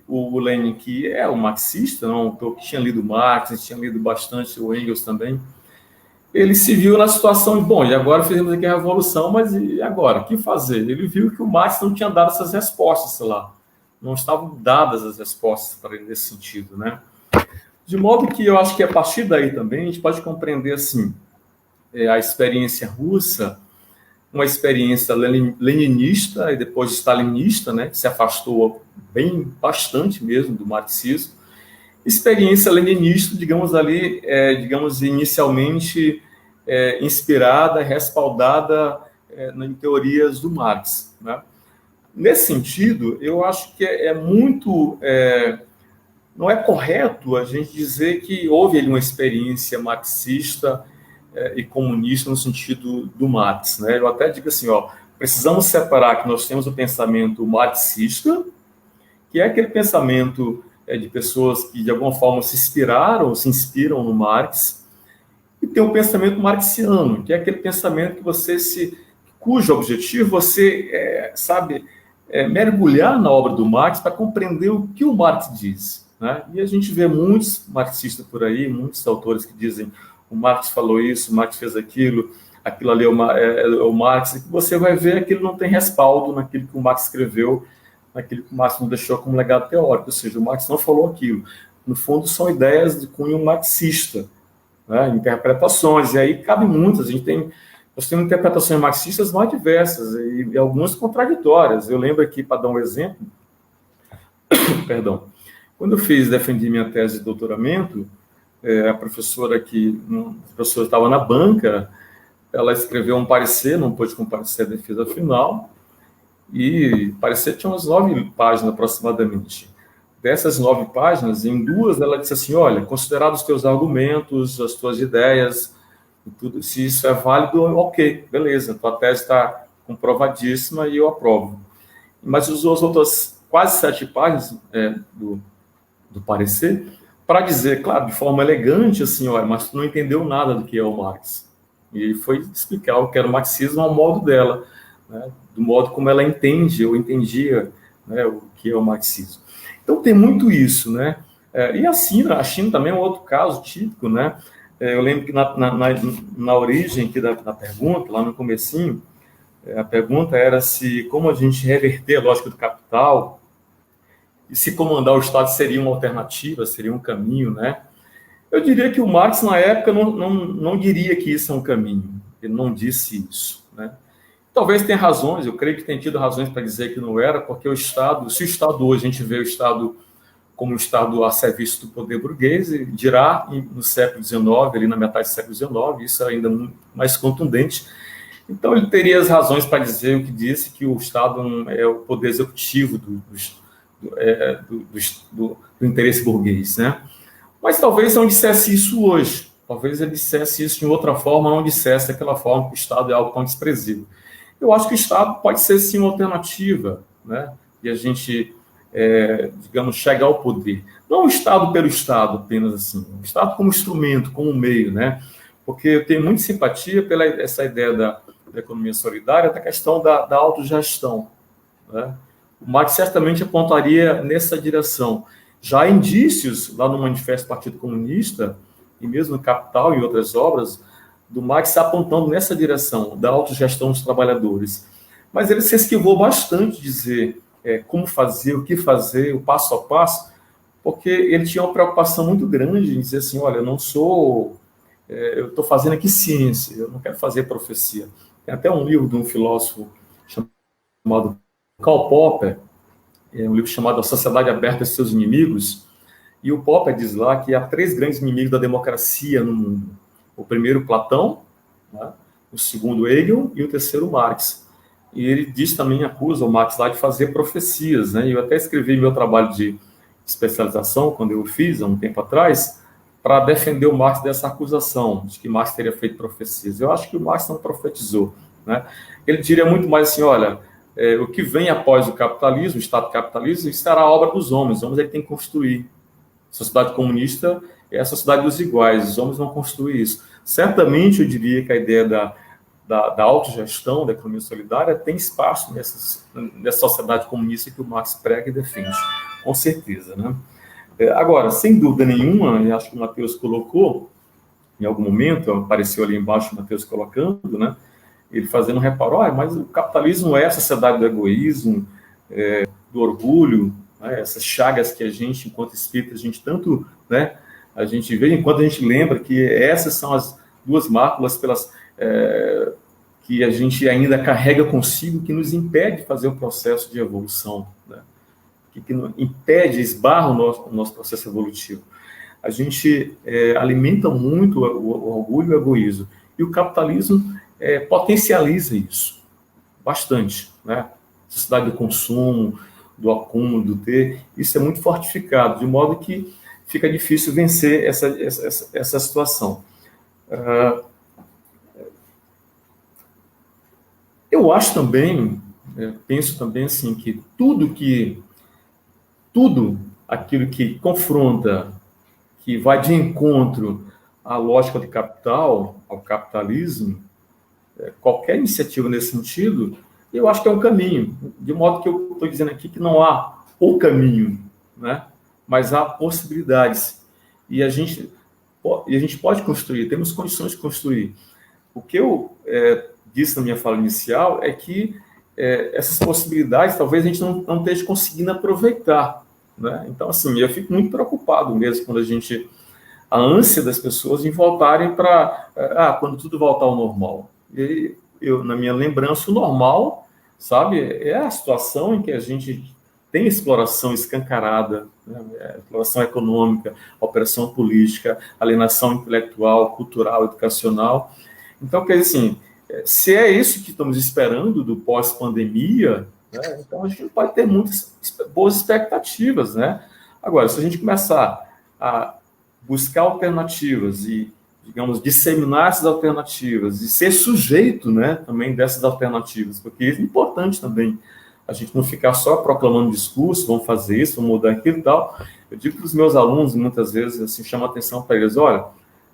o Lenin, que é um marxista, um autor que tinha lido Marx, tinha lido bastante o Engels também, ele se viu na situação de, bom, e agora fizemos aqui a Revolução, mas e agora? O que fazer? Ele viu que o Marx não tinha dado essas respostas, sei lá. Não estavam dadas as respostas para ele nesse sentido, né? De modo que eu acho que a partir daí também a gente pode compreender, assim, a experiência russa, uma experiência leninista e depois stalinista, né, que se afastou bastante mesmo do marxismo. Experiência leninista, digamos ali, digamos inicialmente inspirada, respaldada em teorias do Marx, né? Nesse sentido, eu acho que não é correto a gente dizer que houve ali uma experiência marxista e comunista no sentido do Marx, né? Eu até digo assim, precisamos separar que nós temos o pensamento marxista, que é aquele pensamento de pessoas que de alguma forma se inspiram no Marx, e tem o pensamento marxiano, que é aquele pensamento que cujo objetivo você mergulhar na obra do Marx para compreender o que o Marx diz, né? E a gente vê muitos marxistas por aí, muitos autores que dizem o Marx falou isso, o Marx fez aquilo ali é o Marx, e você vai ver que aquilo não tem respaldo naquilo que o Marx escreveu, naquilo que o Marx não deixou como legado teórico, ou seja, o Marx não falou aquilo. No fundo, são ideias de cunho marxista, né? Interpretações, e aí cabe muitas. Nós temos interpretações marxistas mais diversas e algumas contraditórias. Eu lembro aqui, para dar um exemplo, perdão, quando eu defendi minha tese de doutoramento, a professora estava na banca, ela escreveu um parecer, não pôde comparecer à defesa final, e o parecer tinha umas 9 páginas aproximadamente. Dessas 9 páginas, em 2 ela disse assim, olha, considerados os teus argumentos, as tuas ideias, tudo, se isso é válido, ok, beleza, tua tese está comprovadíssima e eu aprovo. Mas usou as outras quase 7 páginas do parecer para dizer, claro, de forma elegante, assim, olha, mas tu não entendeu nada do que é o Marx. E foi explicar o que era o marxismo ao modo dela, né, do modo como ela entende, ou entendia, né, o que é o marxismo. Então tem muito isso, né? E a China também é um outro caso típico, né? Eu lembro que na origem aqui da pergunta, lá no comecinho, a pergunta era como a gente reverter a lógica do capital e se comandar o Estado seria uma alternativa, seria um caminho, né? Eu diria que o Marx, na época, não diria que isso é um caminho. Ele não disse isso, né? Talvez tenha razões, eu creio que tem tido razões para dizer que não era, porque se o Estado hoje, a gente vê o Estado como um Estado a serviço do poder burguês, e dirá no século XIX, ali na metade do século XIX, isso é ainda muito mais contundente. Então, ele teria as razões para dizer o que disse, que o Estado é o poder executivo do interesse burguês, né? Mas talvez não dissesse isso hoje. Talvez ele dissesse isso de outra forma, não dissesse daquela forma que o Estado é algo tão desprezível. Eu acho que o Estado pode ser, sim, uma alternativa, né? E a gente, digamos, chegar ao poder. Não o Estado pelo Estado, apenas assim. O Estado como instrumento, como meio, né? Porque eu tenho muita simpatia pela essa ideia da economia solidária, da questão da autogestão, né? O Marx certamente apontaria nessa direção. Já há indícios, lá no Manifesto do Partido Comunista, e mesmo no Capital e outras obras, do Marx apontando nessa direção, da autogestão dos trabalhadores. Mas ele se esquivou bastante de dizer como fazer, o que fazer, o passo a passo, porque ele tinha uma preocupação muito grande em dizer assim, olha, eu não sou... eu estou fazendo aqui ciência, eu não quero fazer profecia. Tem até um livro de um filósofo chamado Karl Popper, um livro chamado A Sociedade Aberta aos Seus Inimigos, e o Popper diz lá que há 3 grandes inimigos da democracia no mundo. O primeiro, Platão, né? O segundo, Hegel, e o terceiro, Marx. E ele diz também, acusa o Marx lá de fazer profecias, né? Eu até escrevi meu trabalho de especialização, quando eu fiz, há um tempo atrás, para defender o Marx dessa acusação, de que Marx teria feito profecias. Eu acho que o Marx não profetizou, né? Ele diria muito mais assim, olha, o que vem após o capitalismo, o Estado capitalista, isso será a obra dos homens. Os homens é que tem que construir. A sociedade comunista é a sociedade dos iguais, os homens não construem isso. Certamente, eu diria que a ideia da autogestão, da economia solidária, tem espaço nessa sociedade comunista que o Marx prega e defende, com certeza, né? Agora, sem dúvida nenhuma, eu acho que o Matheus colocou, em algum momento, apareceu ali embaixo o Matheus colocando, né? Ele fazendo um reparo, mas o capitalismo é a sociedade do egoísmo, do orgulho, né? Essas chagas que a gente, enquanto espírita, a gente tanto, né? A gente vê, enquanto a gente lembra que essas são as 2 máculas que a gente ainda carrega consigo, que nos impede de fazer o processo de evolução, né? Que impede, esbarra o nosso processo evolutivo. A gente alimenta muito o orgulho e o egoísmo. E o capitalismo potencializa isso bastante, né? Sociedade do consumo, do acúmulo, do ter, isso é muito fortificado, de modo que fica difícil vencer essa situação. Eu acho também, penso também assim, que tudo aquilo que confronta, que vai de encontro à lógica do capital, ao capitalismo, qualquer iniciativa nesse sentido, eu acho que é um caminho, de modo que eu estou dizendo aqui que não há o caminho, né? Mas há possibilidades. E a gente pode construir, temos condições de construir. O que eu disse na minha fala inicial é que essas possibilidades talvez a gente não esteja conseguindo aproveitar, né? Então, assim, eu fico muito preocupado mesmo quando a ânsia das pessoas em voltarem para, quando tudo voltar ao normal. E na minha lembrança, o normal, sabe, é a situação em que a gente tem exploração escancarada, né? Exploração econômica, operação política, alienação intelectual, cultural, educacional. Então, quer dizer assim, se é isso que estamos esperando do pós-pandemia, né, então a gente pode ter muitas boas expectativas, né? Agora, se a gente começar a buscar alternativas e, digamos, disseminar essas alternativas e ser sujeito, né, também dessas alternativas, porque é importante também a gente não ficar só proclamando discurso, vamos fazer isso, vamos mudar aquilo e tal. Eu digo para os meus alunos, muitas vezes, assim, chamo a atenção para eles, olha,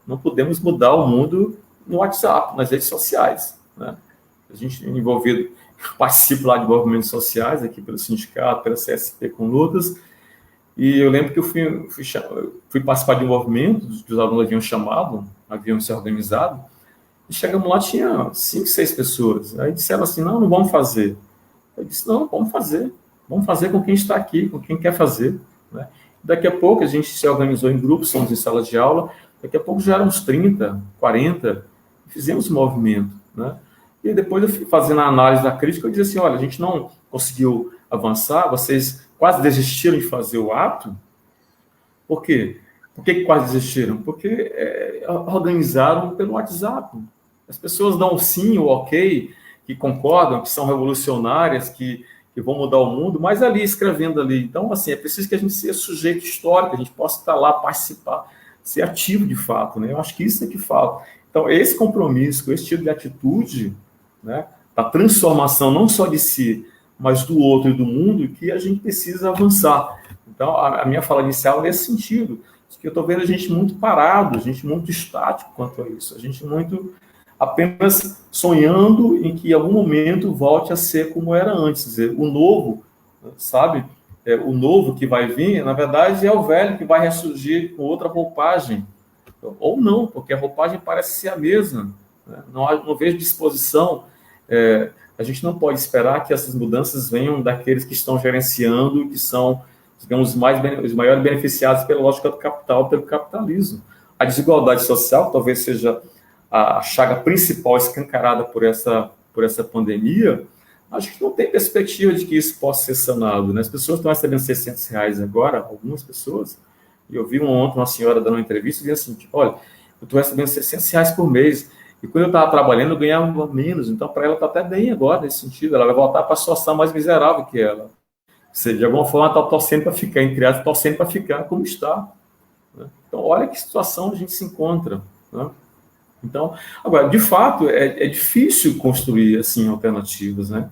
não podemos mudar o mundo no WhatsApp, nas redes sociais, né? A gente é envolvido, participo lá de movimentos sociais, aqui pelo sindicato, pela CSP com lutas, e eu lembro que eu fui participar de um movimento que os alunos haviam chamado, haviam se organizado, e chegamos lá, tinha 5, 6 pessoas. Aí disseram assim, não vamos fazer. Eu disse, não, vamos fazer com quem está aqui, com quem quer fazer, né? Daqui a pouco a gente se organizou em grupos, fomos em salas de aula, daqui a pouco já eram uns 30, 40, e fizemos o movimento, né? E depois eu fui fazendo a análise da crítica, eu disse assim, olha, a gente não conseguiu avançar, vocês quase desistiram de fazer o ato, Por quê? Por que quase desistiram? Porque organizaram pelo WhatsApp. As pessoas dão sim, o ok, que concordam, que são revolucionárias, que vão mudar o mundo, mas ali, escrevendo ali. Então, assim, é preciso que a gente seja sujeito histórico, a gente possa estar lá, participar, ser ativo de fato, né? Eu acho que isso é que falta. Então, esse compromisso, com esse tipo de atitude, né, da transformação não só de si, mas do outro e do mundo, que a gente precisa avançar. Então, a minha fala inicial é nesse sentido, que eu estou vendo a gente muito parado, a gente muito estático quanto a isso, a gente muito apenas sonhando em que em algum momento volte a ser como era antes. Quer dizer, o novo, sabe? O novo que vai vir, na verdade, é o velho que vai ressurgir com outra roupagem. Ou não, porque a roupagem parece ser a mesma. Né? Não vejo disposição. A gente não pode esperar que essas mudanças venham daqueles que estão gerenciando, que são, digamos, os maiores beneficiados pela lógica do capital, pelo capitalismo. A desigualdade social talvez seja a chaga principal escancarada por essa pandemia. Acho que não tem perspectiva de que isso possa ser sanado. Né? As pessoas estão recebendo R$600 agora, algumas pessoas, e eu vi ontem uma senhora dando uma entrevista e dizia assim, tipo, olha, eu estou recebendo R$600 por mês, e quando eu estava trabalhando eu ganhava menos, então para ela está até bem agora nesse sentido, ela vai voltar para a situação mais miserável que ela. Ou seja, de alguma forma ela está torcendo para ficar, entre aspas, torcendo para ficar como está. Né? Então, olha que situação a gente se encontra. Né? Então, agora, de fato, é difícil construir assim alternativas, né?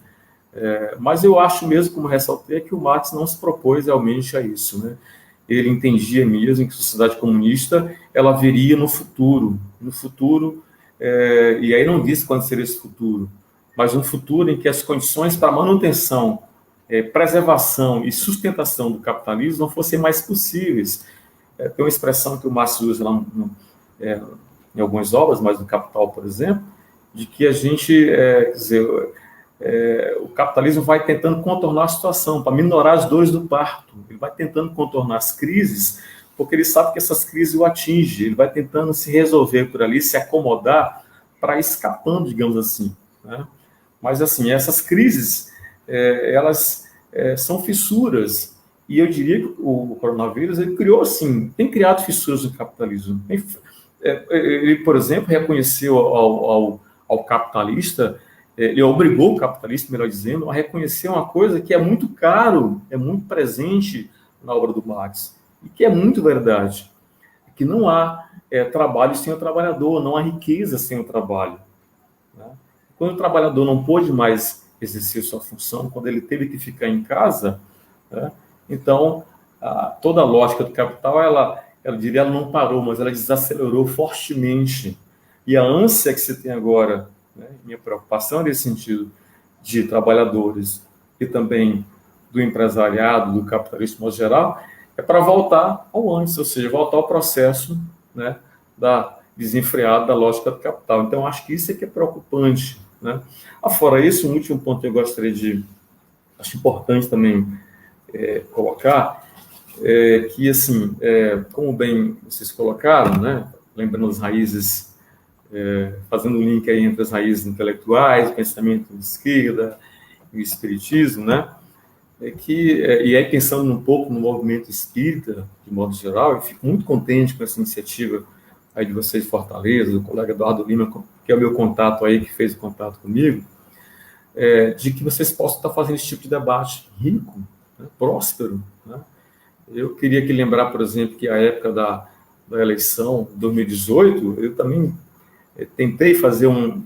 Mas eu acho mesmo, como ressaltei, que o Marx não se propôs realmente a isso, né? Ele entendia mesmo que a sociedade comunista ela viria no futuro, e aí não disse quando seria esse futuro, mas um futuro em que as condições para manutenção, preservação e sustentação do capitalismo não fossem mais possíveis. Tem uma expressão que o Marx usa lá em algumas obras, mas no Capital, por exemplo, de que a gente, quer dizer, o capitalismo vai tentando contornar a situação, para minorar as dores do parto. Ele vai tentando contornar as crises, porque ele sabe que essas crises o atingem. Ele vai tentando se resolver por ali, se acomodar, para ir escapando, digamos assim. Né? Mas, assim, essas crises, elas são fissuras. E eu diria que o coronavírus, ele criou, assim, tem criado fissuras no capitalismo. Ele, por exemplo, reconheceu ao capitalista, ele obrigou o capitalista, melhor dizendo, a reconhecer uma coisa que é muito caro, é muito presente na obra do Marx, e que é muito verdade, que não há trabalho sem o trabalhador, não há riqueza sem o trabalho. Né? Quando o trabalhador não pôde mais exercer sua função, quando ele teve que ficar em casa, né? Então, toda a lógica do capital, ela diria, ela não parou, mas ela desacelerou fortemente. E a ânsia que se tem agora, né, minha preocupação nesse sentido de trabalhadores e também do empresariado, do capitalismo no geral, é para voltar ao antes, ou seja, voltar ao processo, né, da desenfreada da lógica do capital. Então, acho que isso é que é preocupante. Né? Fora isso, um último ponto que eu gostaria acho importante também colocar, que, assim, como bem vocês colocaram, né, lembrando as raízes, fazendo um link aí entre as raízes intelectuais, o pensamento de esquerda e o espiritismo, né, e aí pensando um pouco no movimento espírita, de modo geral, eu fico muito contente com essa iniciativa aí de vocês de Fortaleza, do colega Eduardo Lima, que é o meu contato aí, que fez o contato comigo, de que vocês possam estar fazendo esse tipo de debate rico, né, próspero, né? Eu queria lembrar, por exemplo, que a época da eleição de 2018, eu também tentei fazer uma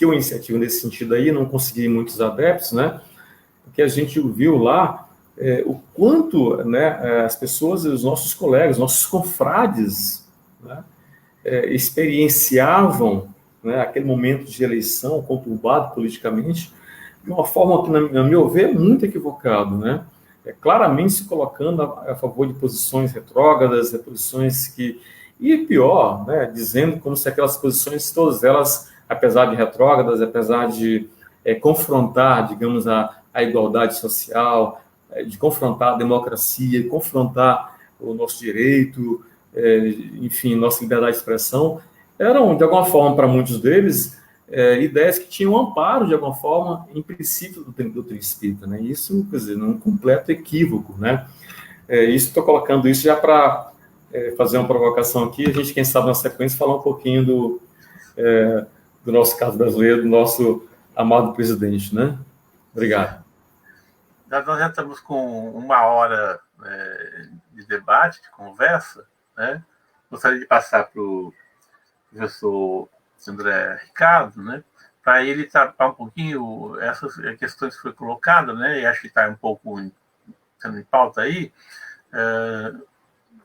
iniciativa nesse sentido aí, não consegui muitos adeptos, né? Porque a gente viu lá o quanto, né, as pessoas, os nossos colegas, nossos confrades, né, experienciavam, né, aquele momento de eleição conturbado politicamente de uma forma que, na meu ver, é muito equivocado, né? Claramente se colocando a favor de posições retrógradas, posições que... E pior, né, dizendo como se aquelas posições, todas elas, apesar de retrógradas, apesar de confrontar, digamos, a igualdade social, de confrontar a democracia, de confrontar o nosso direito, enfim, nossa liberdade de expressão, eram, de alguma forma, para muitos deles, ideias que tinham amparo, de alguma forma, em princípio do doutrina espírita, né? Isso, quer dizer, num completo equívoco, né? Estou colocando isso já para fazer uma provocação aqui, a gente, quem sabe, na sequência, falar um pouquinho do nosso caso brasileiro, do nosso amado presidente, né? Obrigado. Nós já estamos com 1 hora de debate, de conversa, né? Gostaria de passar para o professor André Ricardo, né? Para ele tapar um pouquinho essas questões que foi colocada, né? E acho que está um pouco sendo em pauta aí,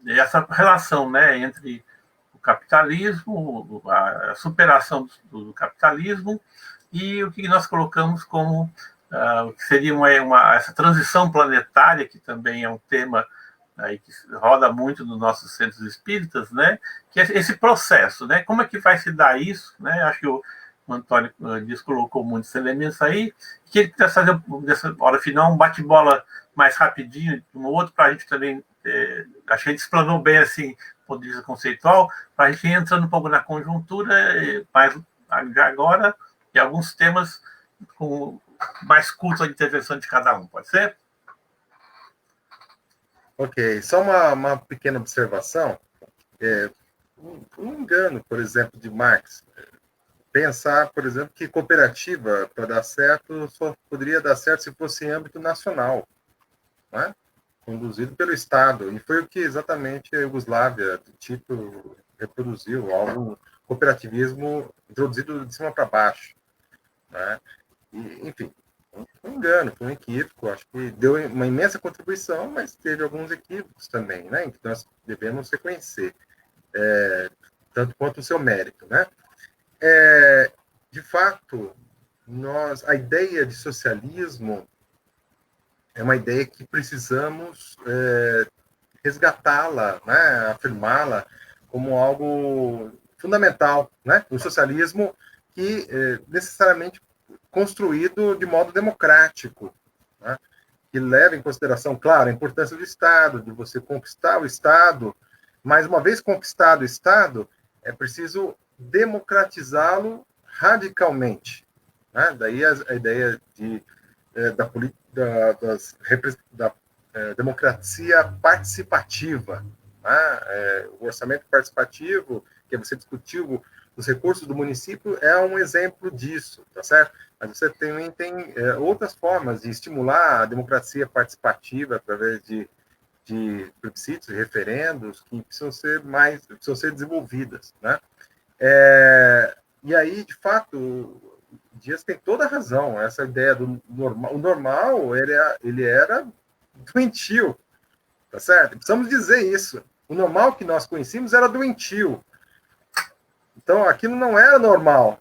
essa relação, né, entre o capitalismo, a superação do capitalismo e o que nós colocamos como o que seria essa transição planetária, que também é um tema aí que roda muito nos nossos centros espíritas, né? Que é esse processo, né? Como é que vai se dar isso, né? Acho que o Antônio Dias colocou muitos elementos aí, que ele precisa fazer, nessa hora final, um bate-bola mais rapidinho, um outro, para a gente também, acho que a gente explanou bem, assim, do ponto de vista conceitual, para a gente ir entrando um pouco na conjuntura, mais já agora, e alguns temas com mais curtos a intervenção de cada um, pode ser? Ok, só uma pequena observação. Um engano, por exemplo, de Marx, pensar, por exemplo, que cooperativa, para dar certo, só poderia dar certo se fosse em âmbito nacional, né? Conduzido pelo Estado. E foi o que exatamente a Iugoslávia, do Tito, reproduziu, um cooperativismo introduzido de cima para baixo, né? E, enfim, foi um engano, foi um equívoco. Acho que deu uma imensa contribuição, mas teve alguns equívocos também, né? Que nós devemos reconhecer, tanto quanto o seu mérito, né? De fato, a ideia de socialismo é uma ideia que precisamos resgatá-la, né? Afirmá-la como algo fundamental, né? Um socialismo que necessariamente construído de modo democrático, né? Que leva em consideração, claro, a importância do Estado, de você conquistar o Estado, mas uma vez conquistado o Estado, é preciso democratizá-lo radicalmente, né? Daí a ideia da democracia participativa, né? O orçamento participativo, que você discutiu, os recursos do município, é um exemplo disso, tá certo? Mas você tem outras formas de estimular a democracia participativa através de plebiscitos e referendos que precisam ser desenvolvidas, né? E aí, de fato, o Dias tem toda a razão. Essa ideia do normal, o normal ele era doentio, tá certo? Precisamos dizer isso. O normal que nós conhecíamos era doentio. Então, aquilo não era normal.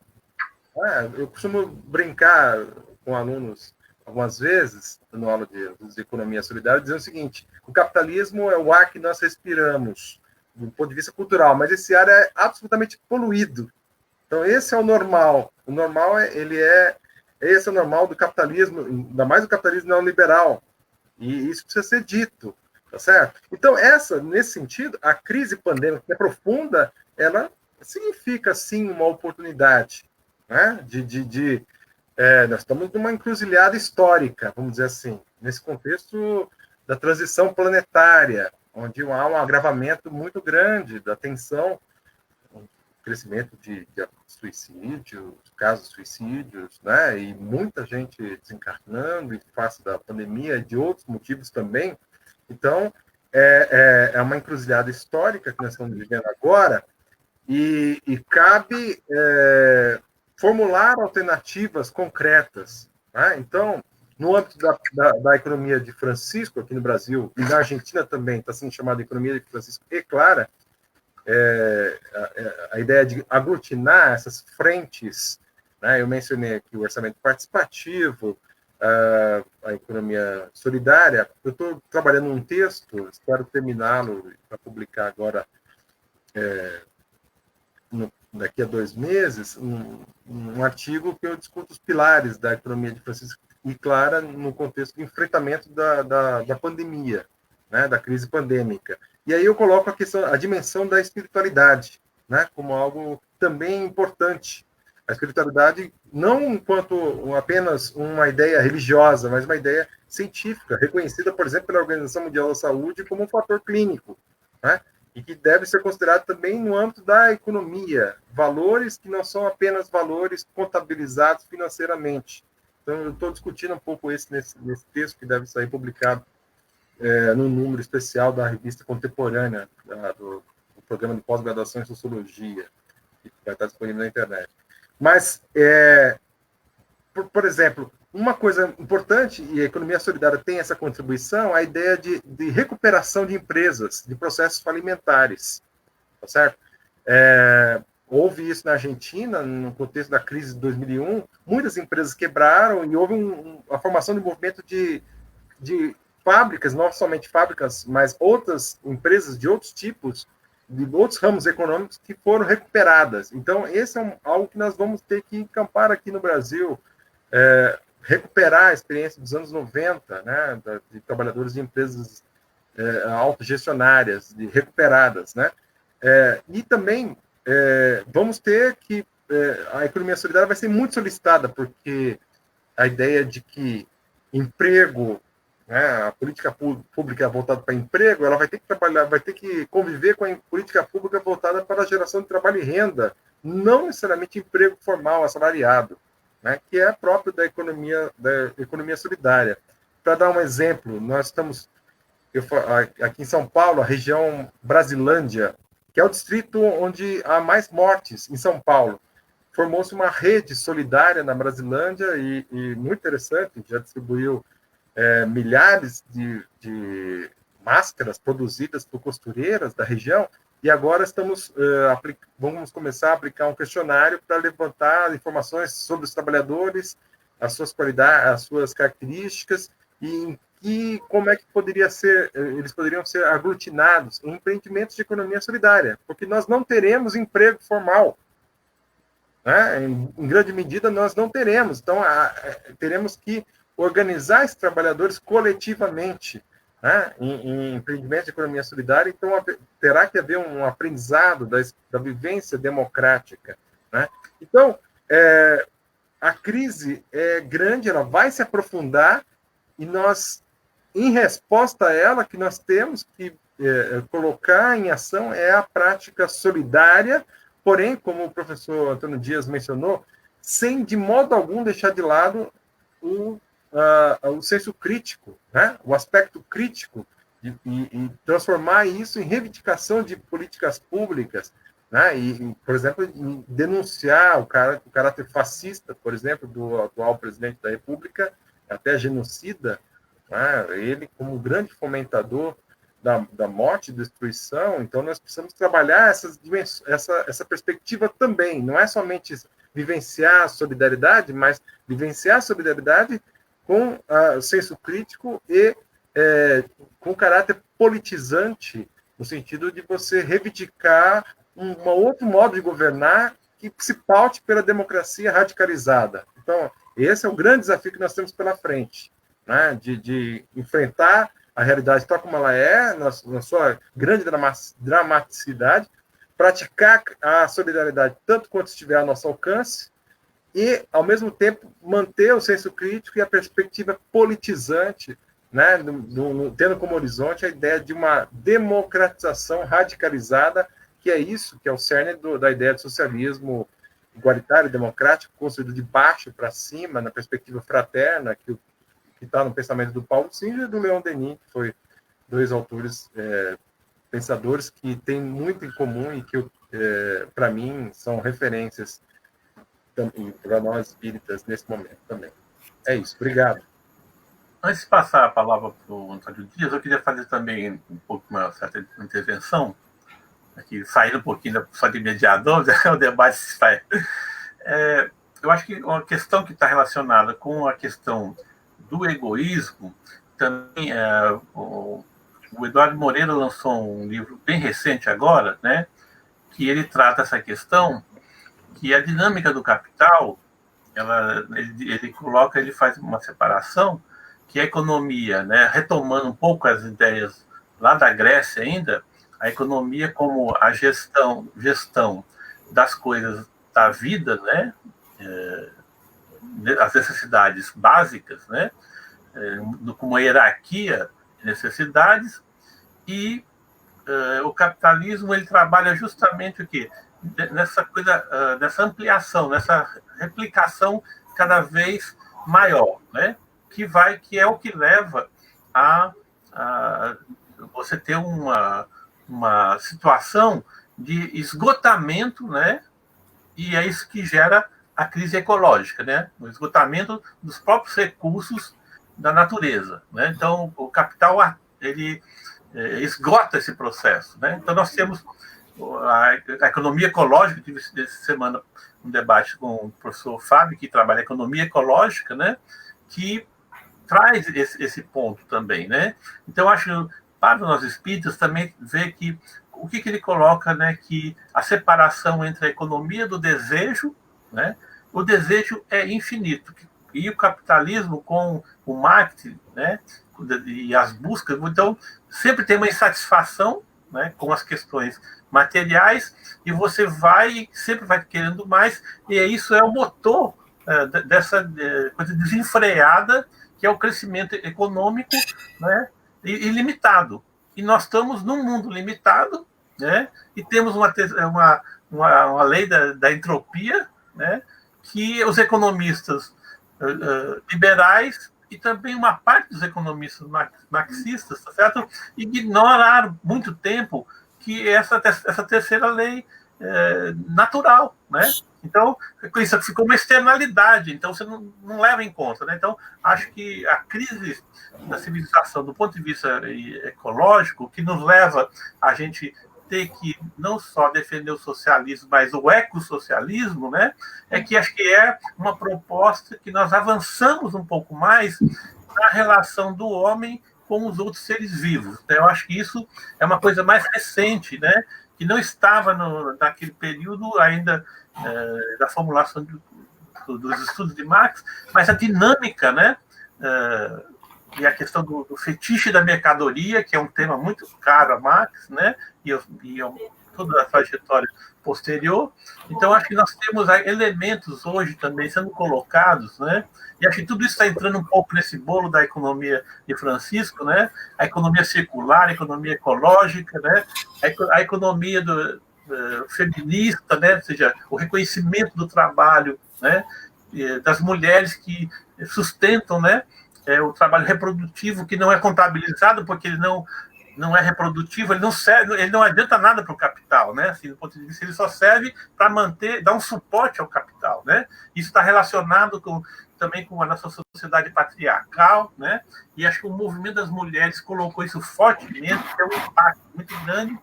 Eu costumo brincar com alunos algumas vezes, no aula de economia solidária, dizendo o seguinte: o capitalismo é o ar que nós respiramos, do ponto de vista cultural, mas esse ar é absolutamente poluído. Então, esse é o normal. O normal esse é o normal do capitalismo, ainda mais do capitalismo neoliberal. E isso precisa ser dito, tá certo? Então, nesse sentido, a crise pandêmica, que é profunda, ela significa, sim, uma oportunidade, né? Nós estamos numa encruzilhada histórica, vamos dizer assim, nesse contexto da transição planetária, onde há um agravamento muito grande da tensão, crescimento de suicídios, casos de suicídios, né? E muita gente desencarnando em face da pandemia e de outros motivos também. Então, é uma encruzilhada histórica que nós estamos vivendo agora, e cabe formular alternativas concretas, né? Então, no âmbito da economia de Francisco, aqui no Brasil, e na Argentina também, está sendo chamada de economia de Francisco e Clara, a ideia de aglutinar essas frentes, né? Eu mencionei aqui o orçamento participativo, a economia solidária. Eu estou trabalhando um texto, espero terminá-lo para publicar agora, daqui a 2 meses, um artigo que eu discuto os pilares da economia de Francisco e Clara no contexto de enfrentamento da pandemia, né? Da crise pandêmica. E aí eu coloco a dimensão da espiritualidade, né? Como algo também importante. A espiritualidade não enquanto apenas uma ideia religiosa, mas uma ideia científica, reconhecida, por exemplo, pela Organização Mundial da Saúde como um fator clínico, né? E que deve ser considerado também no âmbito da economia, valores que não são apenas valores contabilizados financeiramente. Então, eu estou discutindo um pouco isso nesse texto que deve sair publicado num número especial da revista Contemporânea, do programa de pós-graduação em Sociologia, que vai estar disponível na internet. Mas, por exemplo, uma coisa importante, e a economia solidária tem essa contribuição, a ideia de recuperação de empresas, de processos falimentares, tá certo? Houve isso na Argentina, no contexto da crise de 2001, muitas empresas quebraram e houve a formação de um movimento de fábricas, não somente fábricas, mas outras empresas de outros tipos, de outros ramos econômicos que foram recuperadas. Então, esse é algo que nós vamos ter que encampar aqui no Brasil, recuperar a experiência dos anos 90, né, de trabalhadores de empresas autogestionárias, recuperadas, né? E também vamos ter que a economia solidária vai ser muito solicitada, porque a ideia de que emprego, né, a política pública voltada para emprego, ela vai ter que trabalhar, vai ter que conviver com a política pública voltada para a geração de trabalho e renda, não necessariamente emprego formal, assalariado, né, que é próprio da economia solidária. Para dar um exemplo, nós estamos aqui em São Paulo, a região Brasilândia, que é o distrito onde há mais mortes em São Paulo. Formou-se uma rede solidária na Brasilândia e muito interessante, já distribuiu milhares de máscaras produzidas por costureiras da região, e agora vamos começar a aplicar um questionário para levantar informações sobre os trabalhadores, as suas qualidades, as suas características, e como é que eles poderiam ser aglutinados em empreendimentos de economia solidária, porque nós não teremos emprego formal, né? Em grande medida nós não teremos, então teremos que organizar esses trabalhadores coletivamente, né, em empreendimentos de economia solidária. Então terá que haver um aprendizado da vivência democrática, né? Então a crise é grande, ela vai se aprofundar, e nós, em resposta a ela, que nós temos que colocar em ação é a prática solidária, porém, como o professor Antônio Dias mencionou, sem de modo algum deixar de lado o senso crítico, né? O aspecto crítico, e transformar isso em reivindicação de políticas públicas, né? Por exemplo, denunciar o caráter fascista, por exemplo, do atual presidente da República, até genocida, né? Ele como grande fomentador da morte e destruição. Então nós precisamos trabalhar essa perspectiva também, não é somente vivenciar a solidariedade, mas vivenciar a solidariedade com o senso crítico e com caráter politizante, no sentido de você reivindicar um outro modo de governar que se paute pela democracia radicalizada. Então, esse é o grande desafio que nós temos pela frente, né? De enfrentar a realidade tal como ela é, na sua grande dramaticidade, praticar a solidariedade tanto quanto estiver ao nosso alcance, e, ao mesmo tempo, manter o senso crítico e a perspectiva politizante, né, tendo como horizonte a ideia de uma democratização radicalizada, que é isso, que é o cerne da ideia de socialismo igualitário, democrático, construído de baixo para cima, na perspectiva fraterna, que está no pensamento do Paulo Singer e do Leon Denis, que foi dois autores pensadores que têm muito em comum e que, para mim, são referências para nós espíritas nesse momento também. É isso, obrigado. Antes de passar a palavra para o Antônio Dias, eu queria fazer também um pouco uma certa intervenção, aqui, saindo um pouquinho só de mediador, o debate se faz. Eu acho que uma questão que está relacionada com a questão do egoísmo, também o Eduardo Moreira lançou um livro bem recente agora, né, que ele trata essa questão, que a dinâmica do capital, ele faz uma separação, que a economia, né, retomando um pouco as ideias lá da Grécia ainda, a economia como a gestão das coisas da vida, né, as necessidades básicas, né, com uma hierarquia de necessidades, e o capitalismo ele trabalha justamente o quê? Nessa coisa, nessa ampliação, nessa replicação cada vez maior, né, que é o que leva a você ter uma situação de esgotamento, né, e é isso que gera a crise ecológica, né, o esgotamento dos próprios recursos da natureza, né. Então o capital ele esgota esse processo, né. Então nós temos a economia ecológica. Eu tive essa semana um debate com o professor Fábio, que trabalha a economia ecológica, né, que traz esse ponto também, né. Então acho, para nós espíritas, também ver que o que ele coloca, né, que a separação entre a economia do desejo, né, o desejo é infinito, e o capitalismo com o marketing, né, e as buscas, então sempre tem uma insatisfação, né, com as questões materiais, e você sempre vai querendo mais, e isso é o motor dessa coisa desenfreada, que é o crescimento econômico, né, ilimitado. E nós estamos num mundo limitado, né, e temos uma lei da entropia, né, que os economistas liberais e também uma parte dos economistas marxistas, tá certo, ignoraram muito tempo que essa terceira lei natural, né? Então, isso ficou uma externalidade, então você não leva em conta, né? Então, acho que a crise da civilização, do ponto de vista ecológico, que nos leva a gente ter que não só defender o socialismo, mas o ecossocialismo, né? É que acho que é uma proposta que nós avançamos um pouco mais na relação do homem com os outros seres vivos. Eu acho que isso é uma coisa mais recente, né? Que não estava naquele período ainda da formulação dos estudos de Marx, mas a dinâmica, né? E a questão do fetiche da mercadoria, que é um tema muito caro a Marx, né? E toda a trajetória posterior. Então, acho que nós temos elementos hoje também sendo colocados, né? E acho que tudo isso está entrando um pouco nesse bolo da economia de Francisco, né? A economia circular, a economia ecológica, né? A economia feminista, né? Ou seja, o reconhecimento do trabalho, né? Das mulheres que sustentam, né? O trabalho reprodutivo, que não é contabilizado porque ele não é reprodutivo, ele não serve, ele não adianta nada para o capital, né? Assim, do ponto de vista, ele só serve para dar um suporte ao capital, né? Isso está relacionado também com a nossa sociedade patriarcal, né? E acho que o movimento das mulheres colocou isso fortemente, tem um impacto muito grande.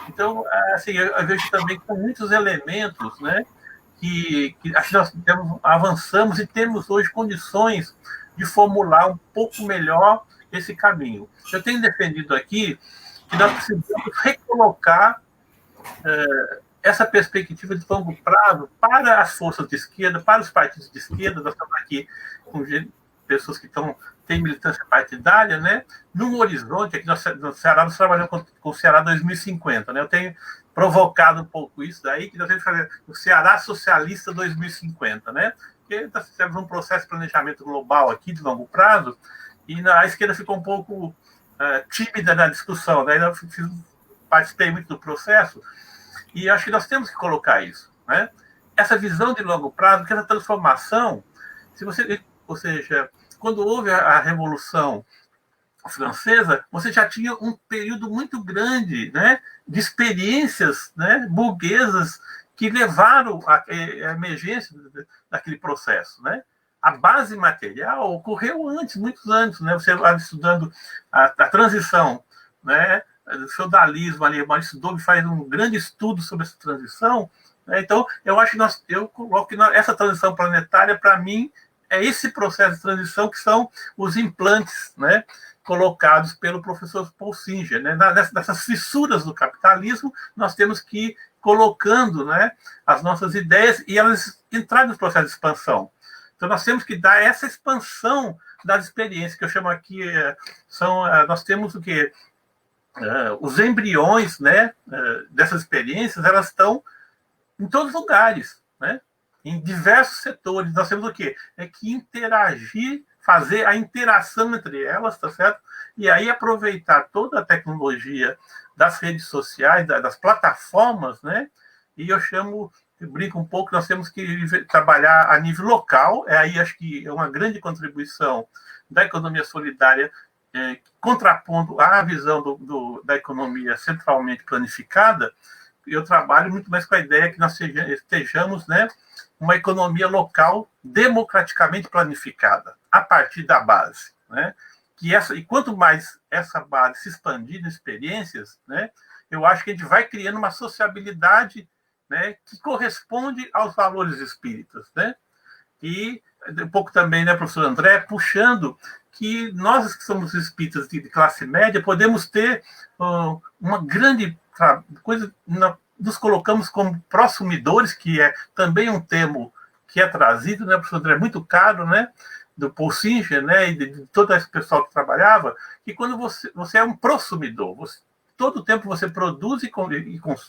Então, assim, eu vejo também com muitos elementos, né? Que acho que nós avançamos e temos hoje condições de formular um pouco melhor esse caminho. Eu tenho defendido aqui que nós precisamos recolocar essa perspectiva de longo prazo para as forças de esquerda, para os partidos de esquerda. Nós estamos aqui com pessoas que têm militância partidária, né? Num horizonte, aqui no Ceará, nós trabalhamos com o Ceará 2050, né? Eu tenho provocado um pouco isso daí, que nós temos que fazer o Ceará Socialista 2050, né? Porque nós temos um processo de planejamento global aqui, de longo prazo, e a esquerda ficou um pouco tímida na discussão, né? Eu participei muito do processo, e acho que nós temos que colocar isso, né? Essa visão de longo prazo, que essa transformação, ou seja, quando houve a Revolução Francesa, você já tinha um período muito grande, né, de experiências, né, burguesas que levaram à emergência daquele processo, né? A base material ocorreu antes, muitos anos, né? Você vai estudando a transição, né, do feudalismo ali, o Maurício Dobre faz um grande estudo sobre essa transição, né? Então, eu acho que eu coloco que essa transição planetária, para mim, é esse processo de transição que são os implantes, né, colocados pelo professor Paul Singer, né? Nessas fissuras do capitalismo, nós temos que ir colocando, né, as nossas ideias e elas entrarem no processo de expansão. Então, nós temos que dar essa expansão das experiências, que eu chamo aqui, nós temos o quê? Os embriões, né, dessas experiências, elas estão em todos os lugares, né? em diversos setores. Nós temos o quê? É que interagir, fazer a interação entre elas, tá certo? E aí aproveitar toda a tecnologia das redes sociais, das plataformas, né? E eu brinco um pouco, nós temos que trabalhar a nível local, aí acho que é uma grande contribuição da economia solidária, contrapondo à visão da economia centralmente planificada. Eu trabalho muito mais com a ideia que nós estejamos, né, uma economia local democraticamente planificada, a partir da base, né? E quanto mais essa base se expandir em experiências, né, eu acho que a gente vai criando uma sociabilidade, né, que corresponde aos valores espíritas, né? E um pouco também, né, professor André, puxando que nós que somos espíritas de classe média podemos ter uma grande coisa, nos colocamos como prosumidores, que é também um termo que é trazido, né, professor André, muito caro, né, do Paul Singer, né, e de todo esse pessoal que trabalhava, que quando você é um prosumidor, todo o tempo você produz e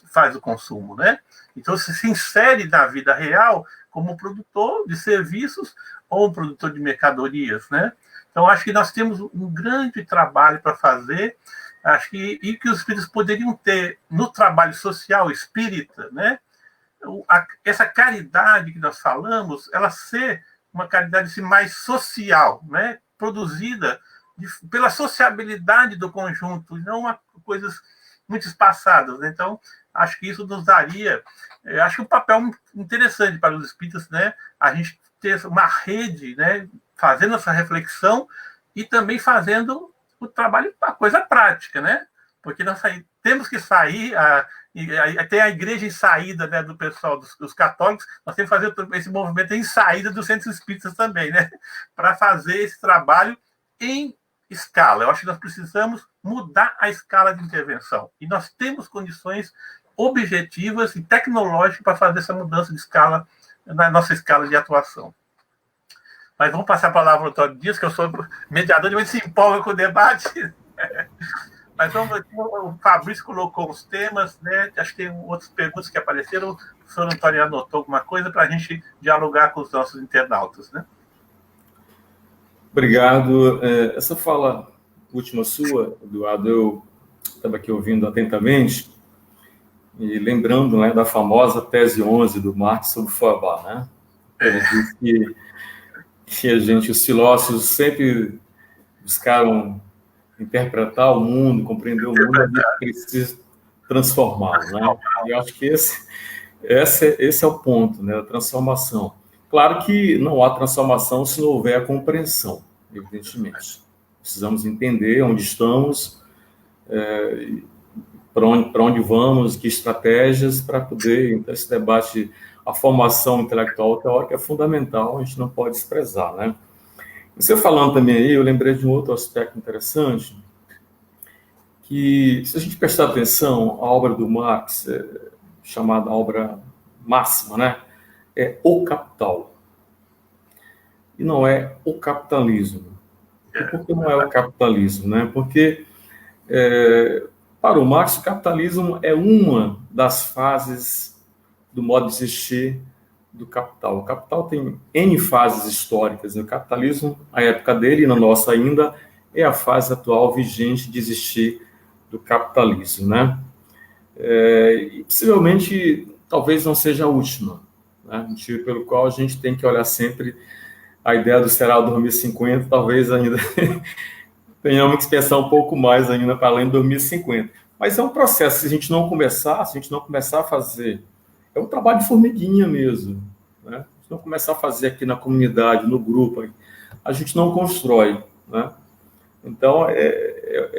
faz o consumo, né? Então você se insere na vida real como um produtor de serviços ou um produtor de mercadorias, né? Então acho que nós temos um grande trabalho para fazer, acho que os espíritos poderiam ter no trabalho social espírita, né? Essa caridade que nós falamos, ela ser uma caridade assim, mais social, né? Produzida pela sociabilidade do conjunto, e não coisas muito espaçadas, né? Então, acho que isso nos daria, acho que um papel interessante para os espíritas, né? A gente ter uma rede, né? Fazendo essa reflexão e também fazendo o trabalho, a coisa prática, né? Porque nós temos que sair, tem a igreja em saída, né, do pessoal, dos católicos, nós temos que fazer esse movimento em saída dos centros espíritas também, né? Para fazer esse trabalho em escala. Eu acho que nós precisamos mudar a escala de intervenção. E nós temos condições objetivas e tecnológicas para fazer essa mudança de escala na nossa escala de atuação. Mas vamos passar a palavra ao Antônio Dias, que eu sou mediador, e ele se empolga com o debate. Mas o Fabrício colocou os temas, né? Acho que tem outras perguntas que apareceram. O professor Antônio anotou alguma coisa para a gente dialogar com os nossos internautas, né? Obrigado. Essa fala última sua, Eduardo, eu estava aqui ouvindo atentamente e lembrando, né, da famosa tese 11 do Marx sobre Feuerbach, né? Ele diz que os filósofos sempre buscaram interpretar o mundo, compreender o mundo, a gente precisa transformá-lo, né? E eu acho que esse é o ponto, né? A transformação. Claro que não há transformação se não houver a compreensão, evidentemente. Precisamos entender onde estamos, para onde vamos, que estratégias para poder, então, esse debate, a formação intelectual teórica é fundamental, a gente não pode desprezar, né? Você falando também aí, eu lembrei de um outro aspecto interessante, que, se a gente prestar atenção, a obra do Marx, chamada obra máxima, né, é O Capital. E não é o capitalismo. E por que não é o capitalismo? Né? Porque, para o Marx, o capitalismo é uma das fases do modo de existir do capital. O capital tem N fases históricas. O capitalismo, a época dele e na nossa ainda, é a fase atual vigente de existir do capitalismo, né? E possivelmente, talvez não seja a última, né? Motivo pelo qual a gente tem que olhar sempre a ideia do será 2050, talvez ainda tenhamos que pensar um pouco mais ainda para além de 2050. Mas é um processo, se a gente não começar a fazer, é um trabalho de formiguinha mesmo, né? Se não começar a fazer aqui na comunidade, no grupo, a gente não constrói, né? Então,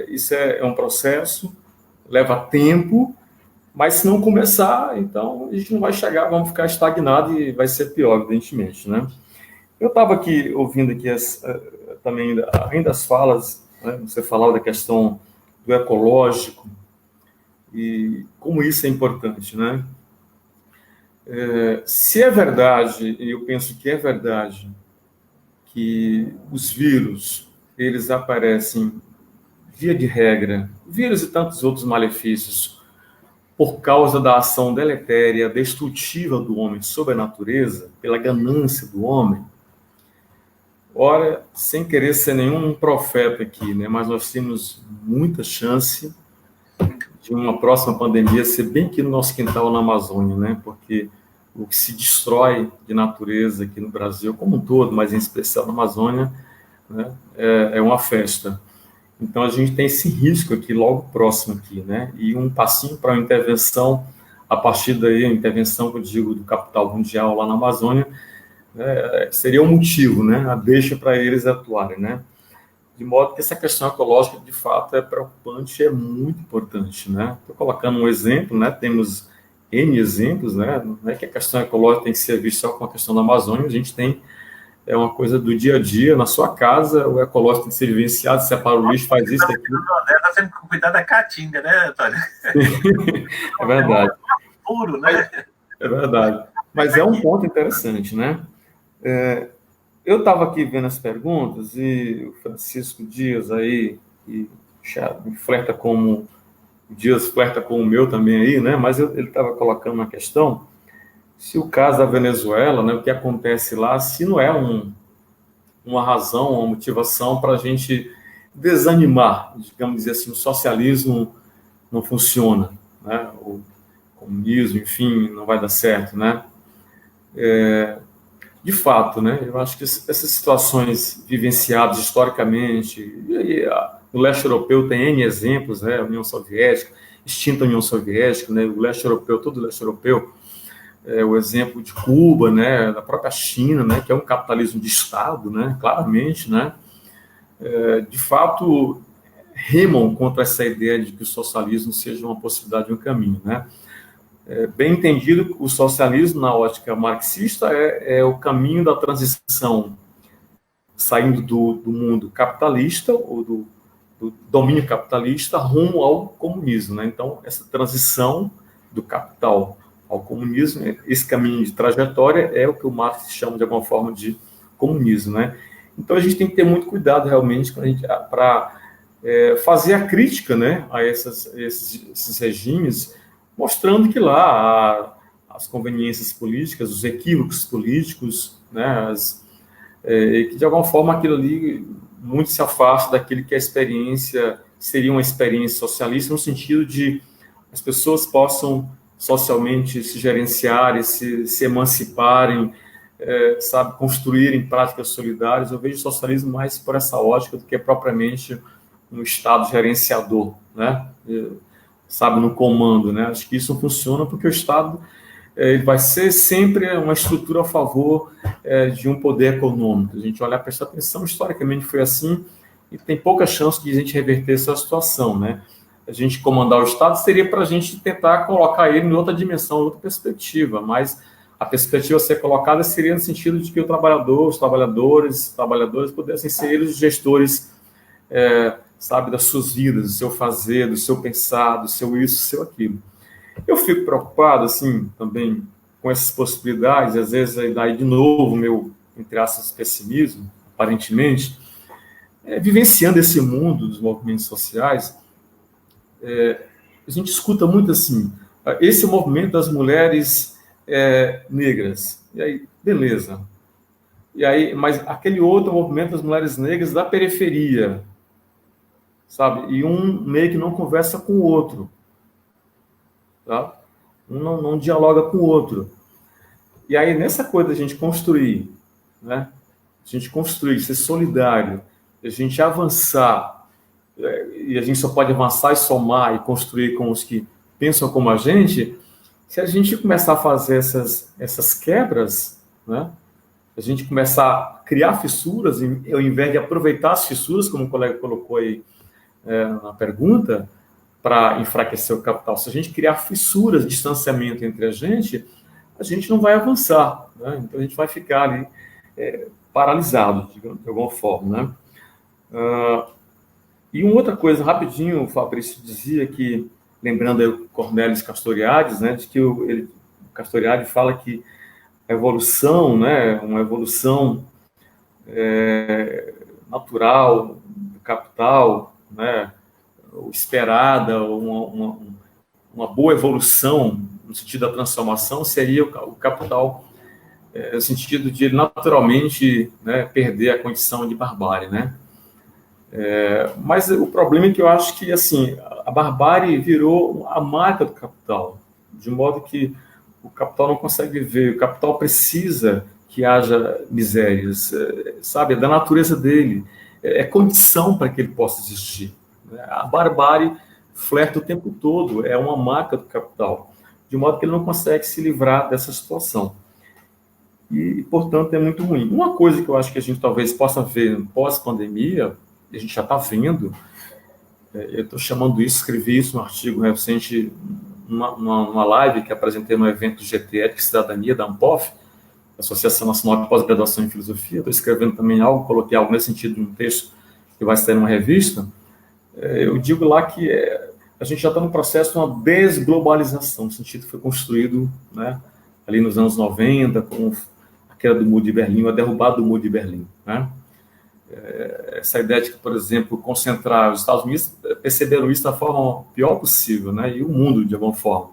isso é um processo, leva tempo, mas se não começar, então a gente não vai chegar, vamos ficar estagnado e vai ser pior, evidentemente, né? Eu estava aqui ouvindo aqui também ainda as falas, né? Você falava da questão do ecológico e como isso é importante, né? Se é verdade, e eu penso que é verdade, que os vírus, eles aparecem, via de regra, vírus e tantos outros malefícios, por causa da ação deletéria, destrutiva do homem sobre a natureza, pela ganância do homem. Ora, sem querer ser nenhum profeta aqui, né, mas nós temos muita chance de uma próxima pandemia ser bem aqui no nosso quintal na Amazônia, né, porque o que se destrói de natureza aqui no Brasil, como um todo, mas em especial na Amazônia, né, é uma festa. Então, a gente tem esse risco aqui, logo próximo aqui, né, e um passinho para uma intervenção, a partir daí, a intervenção que eu digo do capital mundial lá na Amazônia, seria um motivo, né, a deixa para eles atuarem, né, de modo que essa questão ecológica, de fato, é preocupante e é muito importante, né. Estou colocando um exemplo, né, temos N exemplos, né, não é que a questão ecológica tem que ser vista só com a questão da Amazônia, a gente tem uma coisa do dia a dia, na sua casa, o ecológico tem que ser vivenciado, separa o lixo, faz isso, aquilo. Está sendo cuidado da caatinga, né, Antônio? É verdade. Puro, né? É verdade. Mas é um ponto interessante, né? Eu estava aqui vendo as perguntas e o Francisco Dias aí, que me flerta como o Dias flerta com o meu também aí, né? Mas ele estava colocando uma questão, se o caso da Venezuela, né, o que acontece lá, se não é uma razão, uma motivação para a gente desanimar, digamos dizer assim, o socialismo não funciona, né? O comunismo, enfim, não vai dar certo, né? De fato, né? Eu acho que essas situações vivenciadas historicamente, no leste europeu tem N exemplos, né? A União Soviética, extinta União Soviética, né? O leste europeu, todo o leste europeu, o exemplo de Cuba, né? Da própria China, né? Que é um capitalismo de Estado, né? Claramente, né? De fato, remam contra essa ideia de que o socialismo seja uma possibilidade, um caminho, né? Bem entendido, o socialismo, na ótica marxista, é o caminho da transição, saindo do mundo capitalista, ou do domínio capitalista, rumo ao comunismo, né? Então, essa transição do capital ao comunismo, esse caminho de trajetória é o que o Marx chama, de alguma forma, de comunismo, né? Então, a gente tem que ter muito cuidado, realmente, para fazer a crítica, né, a esses regimes, mostrando que lá as conveniências políticas, os equívocos políticos, né, que de alguma forma aquilo ali muito se afasta daquilo que a experiência seria uma experiência socialista, no sentido de as pessoas possam socialmente se gerenciarem, se emanciparem, sabe, construírem práticas solidárias. Eu vejo o socialismo mais por essa ótica do que propriamente um Estado gerenciador, né? Sabe, no comando, né? Acho que isso funciona porque o Estado ele vai ser sempre uma estrutura a favor de um poder econômico. A gente olha, prestar atenção, historicamente foi assim, e tem pouca chance de a gente reverter essa situação, né? A gente comandar o Estado seria para a gente tentar colocar ele em outra dimensão, outra perspectiva, mas a perspectiva a ser colocada seria no sentido de que o trabalhador, os trabalhadores pudessem ser eles os gestores, sabe, das suas vidas, do seu fazer, do seu pensar, do seu isso, do seu aquilo. Eu fico preocupado, assim, também com essas possibilidades, às vezes, aí de novo, meu, entre aspas, pessimismo, aparentemente, vivenciando esse mundo dos movimentos sociais, a gente escuta muito assim, esse movimento das mulheres negras, e aí, beleza. E aí, mas aquele outro movimento das mulheres negras da periferia, sabe? E um meio que não conversa com o outro, tá? Um não dialoga com o outro. E aí, nessa coisa da gente construir, né? A gente construir, ser solidário, a gente avançar, e a gente só pode avançar e somar e construir com os que pensam como a gente, se a gente começar a fazer essas quebras, né? A gente começar a criar fissuras, ao invés de aproveitar as fissuras, como o colega colocou aí na pergunta, para enfraquecer o capital. Se a gente criar fissuras, distanciamento entre a gente não vai avançar, né? Então a gente vai ficar ali paralisado, de alguma forma, né? E uma outra coisa, rapidinho, o Fabrício dizia que, lembrando aí o Cornelius Castoriadis, né, de que o Castoriadis fala que a evolução, né, uma evolução natural do capital, né, esperada, uma boa evolução, no sentido da transformação, seria o capital, no sentido de naturalmente, né, perder a condição de barbárie, né? Mas o problema é que eu acho que assim, a barbárie virou a marca do capital, de modo que o capital não consegue viver, o capital precisa que haja misérias, sabe, é da natureza dele, é condição para que ele possa existir. A barbárie flerta o tempo todo, é uma marca do capital, de modo que ele não consegue se livrar dessa situação. E, portanto, é muito ruim. Uma coisa que eu acho que a gente talvez possa ver pós-pandemia, a gente já está vendo, eu estou chamando isso, escrevi isso no artigo recente, numa live que apresentei no evento do GT Ética e Cidadania, da ANPOF, Associação Nacional de Pós-Graduação em Filosofia. Estou escrevendo também algo, coloquei algo nesse sentido num texto que vai sair numa revista. Eu digo lá que a gente já está no processo de uma desglobalização, no sentido que foi construído, né, ali nos anos 90, com a queda do Muro de Berlim, a derrubada do Muro de Berlim, né? Essa ideia de que, por exemplo, concentrar os Estados Unidos perceberam isso da forma pior possível, né? E o mundo, de alguma forma.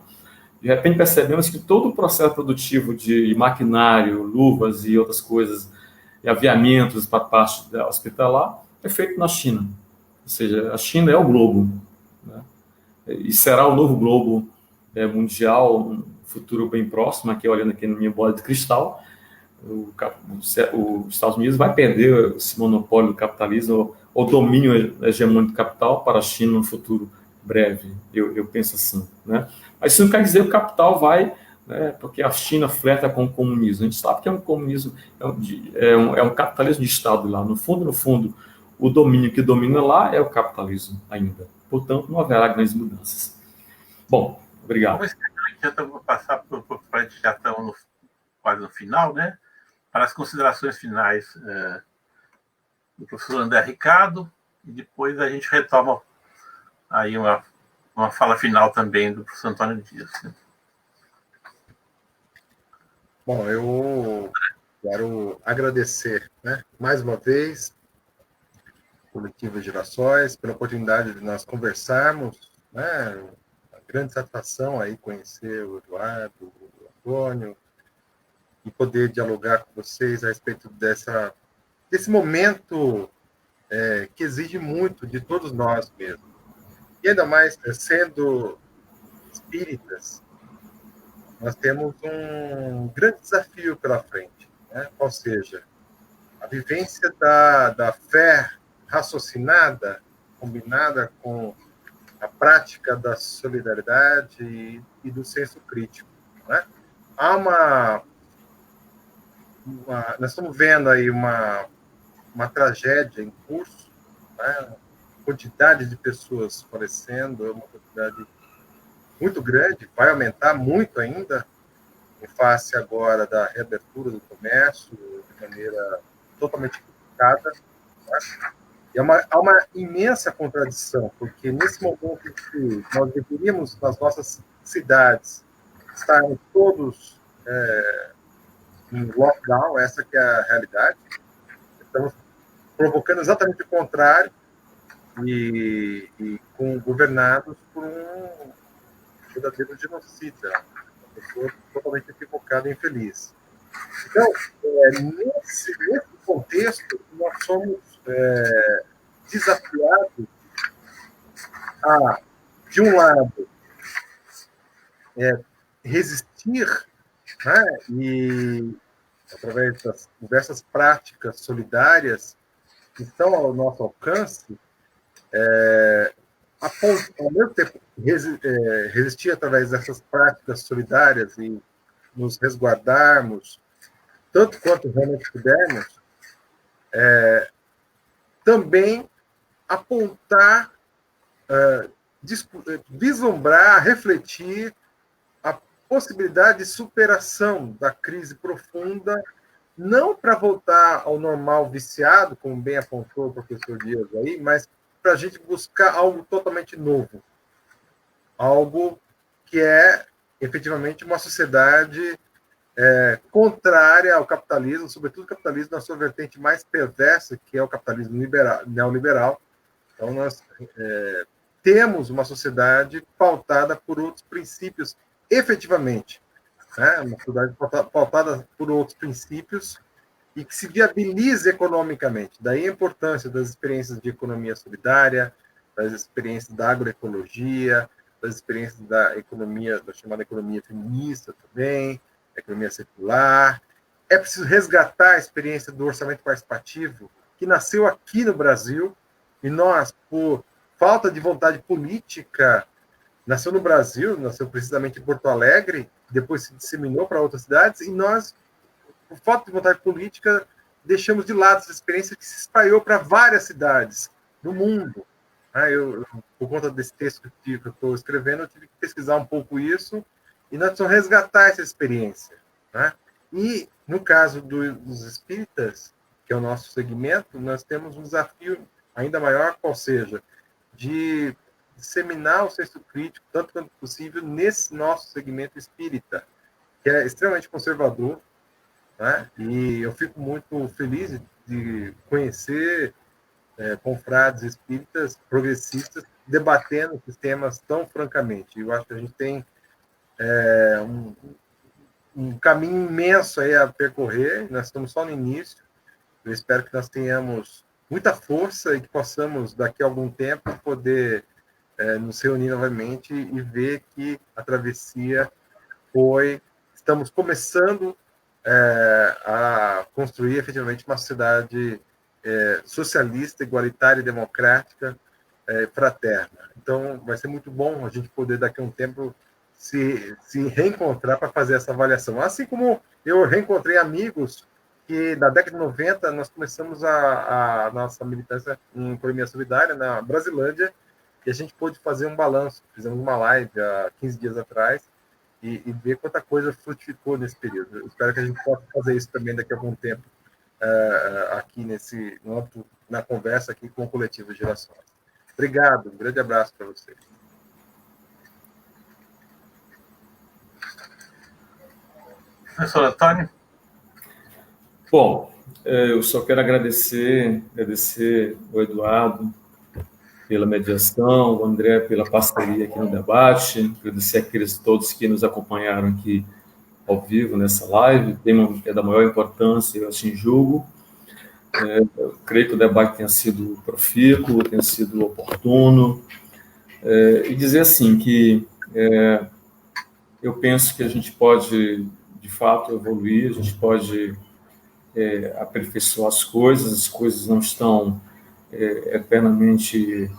De repente, percebemos que todo o processo produtivo de maquinário, luvas e outras coisas, e aviamentos para a parte hospitalar, é feito na China. Ou seja, a China é o globo, né? E será o novo globo mundial, um futuro bem próximo, aqui olhando aqui na minha bola de cristal. Os Estados Unidos vai perder esse monopólio do capitalismo, ou domínio hegemônico do capital para a China no futuro breve, eu penso assim, né? Mas isso não quer dizer que o capital vai, né, porque a China flerta com o comunismo. A gente sabe que é um comunismo, é um capitalismo de Estado lá. No fundo, o domínio que domina lá é o capitalismo ainda. Portanto, não haverá grandes mudanças. Bom, obrigado. Vamos passar para a gente já estamos quase no final, né? Para as considerações finais do professor André Ricardo, e depois a gente retoma aí uma fala final também do professor Antônio Dias. Né? Bom, eu quero agradecer, né, mais uma vez, Coletivo Girassóis, pela oportunidade de nós conversarmos, né, uma grande satisfação aí conhecer o Eduardo, o Antônio, e poder dialogar com vocês a respeito desse momento que exige muito de todos nós mesmos. E ainda mais, sendo espíritas, nós temos um grande desafio pela frente, né? Ou seja, a vivência da fé raciocinada, combinada com a prática da solidariedade e do senso crítico, né? Há nós estamos vendo aí uma tragédia em curso, né? Quantidade de pessoas falecendo, é uma quantidade muito grande, vai aumentar muito ainda, em face agora da reabertura do comércio de maneira totalmente equivocada, né? E há uma imensa contradição, porque nesse momento em que nós deveríamos, nas nossas cidades, estarem todos em lockdown, essa que é a realidade, estamos provocando exatamente o contrário e governados por um verdadeiro genocida, uma pessoa totalmente equivocada e infeliz. Então, nesse contexto, nós somos desafiados a, de um lado, resistir, né, e através das diversas práticas solidárias que estão ao nosso alcance, ao mesmo tempo resistir através dessas práticas solidárias e nos resguardarmos, tanto quanto realmente pudermos, também apontar, vislumbrar, refletir a possibilidade de superação da crise profunda, não para voltar ao normal viciado, como bem apontou o professor Dias aí, mas para a gente buscar algo totalmente novo, algo que é efetivamente uma sociedade contrária ao capitalismo, sobretudo o capitalismo na sua vertente mais perversa, que é o capitalismo neoliberal. Então, nós temos uma sociedade pautada por outros princípios, efetivamente, né? Uma sociedade pautada por outros princípios e que se viabilize economicamente. Daí a importância das experiências de economia solidária, das experiências da agroecologia, das experiências da economia, da chamada economia feminista também, economia circular. É preciso resgatar a experiência do orçamento participativo, que nasceu aqui no Brasil, e nós, por falta de vontade política, nasceu no Brasil, nasceu precisamente em Porto Alegre, depois se disseminou para outras cidades, e nós, por falta de vontade política, deixamos de lado essa experiência que se espalhou para várias cidades do mundo. Por conta desse texto que eu estou escrevendo, eu tive que pesquisar um pouco isso, e nós precisamos resgatar essa experiência, né? E, no caso dos espíritas, que é o nosso segmento, nós temos um desafio ainda maior, qual seja, de disseminar o senso crítico, tanto quanto possível, nesse nosso segmento espírita, que é extremamente conservador, né? E eu fico muito feliz de conhecer confrades espíritas progressistas debatendo esses temas tão francamente. Eu acho que a gente tem um caminho imenso aí a percorrer, nós estamos só no início. Eu espero que nós tenhamos muita força e que possamos, daqui a algum tempo, poder nos reunir novamente e ver que a travessia estamos começando a construir efetivamente uma sociedade socialista, igualitária e democrática, fraterna. Então, vai ser muito bom a gente poder, daqui a um tempo, se reencontrar para fazer essa avaliação. Assim como eu reencontrei amigos que, na década de 90, nós começamos a nossa militância em economia solidária na Brasilândia, e a gente pôde fazer um balanço. Fizemos uma live há 15 dias atrás e ver quanta coisa frutificou nesse período. Eu espero que a gente possa fazer isso também daqui a algum tempo, aqui na conversa aqui com o Coletivo Gerações. Obrigado, um grande abraço para vocês. Professor Antônio? Bom, eu só quero agradecer o Eduardo pela mediação, o André pela parceria aqui no debate, agradecer aqueles todos que nos acompanharam aqui ao vivo nessa live. O tema é da maior importância, eu assim julgo. Eu creio que o debate tenha sido profícuo, tenha sido oportuno, e dizer assim que eu penso que a gente pode, de fato, evoluir, a gente pode aperfeiçoar as coisas não estão eternamente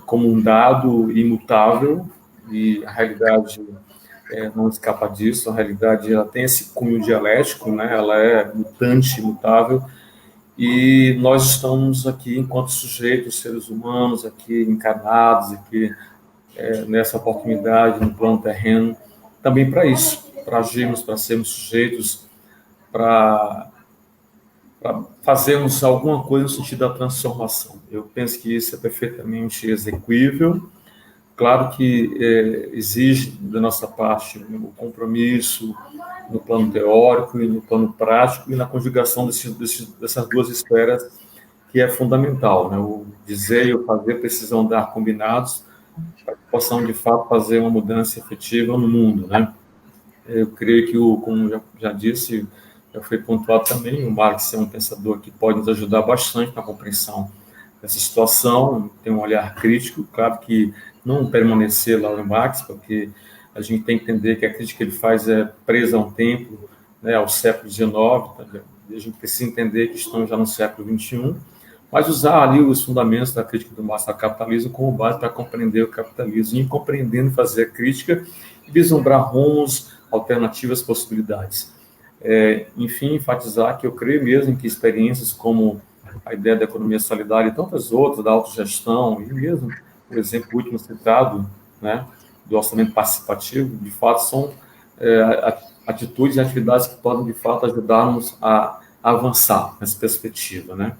como um dado imutável, e a realidade não escapa disso. A realidade ela tem esse cunho dialético, né? Ela é mutante, imutável, e nós estamos aqui enquanto sujeitos, seres humanos, aqui encarnados, aqui nessa oportunidade, no plano terreno, também para isso, para agirmos, para sermos sujeitos, para fazermos alguma coisa no sentido da transformação. Eu penso que isso é perfeitamente execuível. Claro que exige da nossa parte o compromisso no plano teórico e no plano prático, e na conjugação dessas duas esferas, que é fundamental, né? O dizer e o fazer precisam andar combinados para que possamos, de fato, fazer uma mudança efetiva no mundo, né? Eu creio que, como já disse, já foi pontuado também, o Marx é um pensador que pode nos ajudar bastante na compreensão dessa situação, tem um olhar crítico. Claro que não permanecer lá no Marx, porque a gente tem que entender que a crítica que ele faz é presa a um tempo, né, ao século XIX, a gente precisa entender que estamos já no século XXI, mas usar ali os fundamentos da crítica do Marx ao capitalismo como base para compreender o capitalismo, e compreendendo fazer a crítica e vislumbrar rumos, alternativas, possibilidades. Enfim, enfatizar que eu creio mesmo que experiências como a ideia da economia solidária e tantas outras, da autogestão, e mesmo o exemplo último citado, né, do orçamento participativo, de fato são atitudes e atividades que podem, de fato, ajudar-nos a avançar nessa perspectiva, né?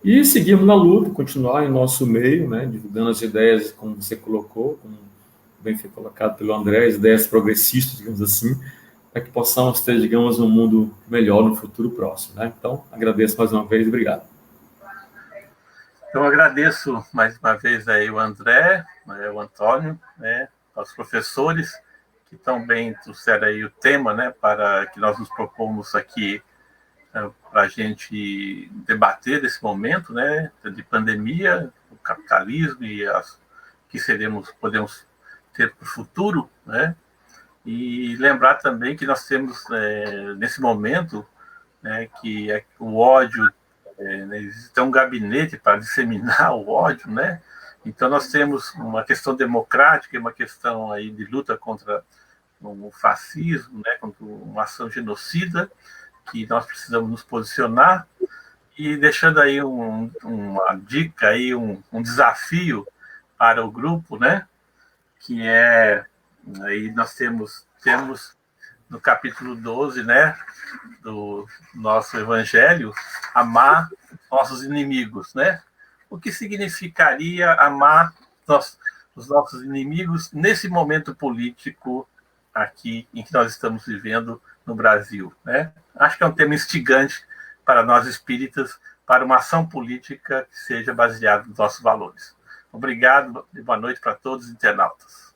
E seguirmos na luta, continuar em nosso meio, né, divulgando as ideias, como você colocou, como bem foi colocado pelo André, as ideias progressistas, digamos assim, para que possamos ter, digamos, um mundo melhor no futuro próximo, né? Então, agradeço mais uma vez e obrigado. Eu agradeço mais uma vez aí o André, né, o Antônio, né, aos professores que também trouxeram aí o tema, né, para que nós nos propomos aqui para a gente debater desse momento, né, de pandemia, o capitalismo e as que podemos ter para o futuro, né, e lembrar também que nós temos nesse momento, né, que o ódio, né, existe um gabinete para disseminar o ódio, né. Então nós temos uma questão democrática e uma questão aí de luta contra o fascismo, né, contra uma ação genocida, que nós precisamos nos posicionar, e deixando aí uma dica, aí, um desafio para o grupo, né, que aí nós temos no capítulo 12, né, do nosso evangelho, amar nossos inimigos, né? O que significaria amar os nossos inimigos nesse momento político aqui em que nós estamos vivendo no Brasil, né? Acho que é um tema instigante para nós espíritas, para uma ação política que seja baseada nos nossos valores. Obrigado e boa noite para todos os internautas.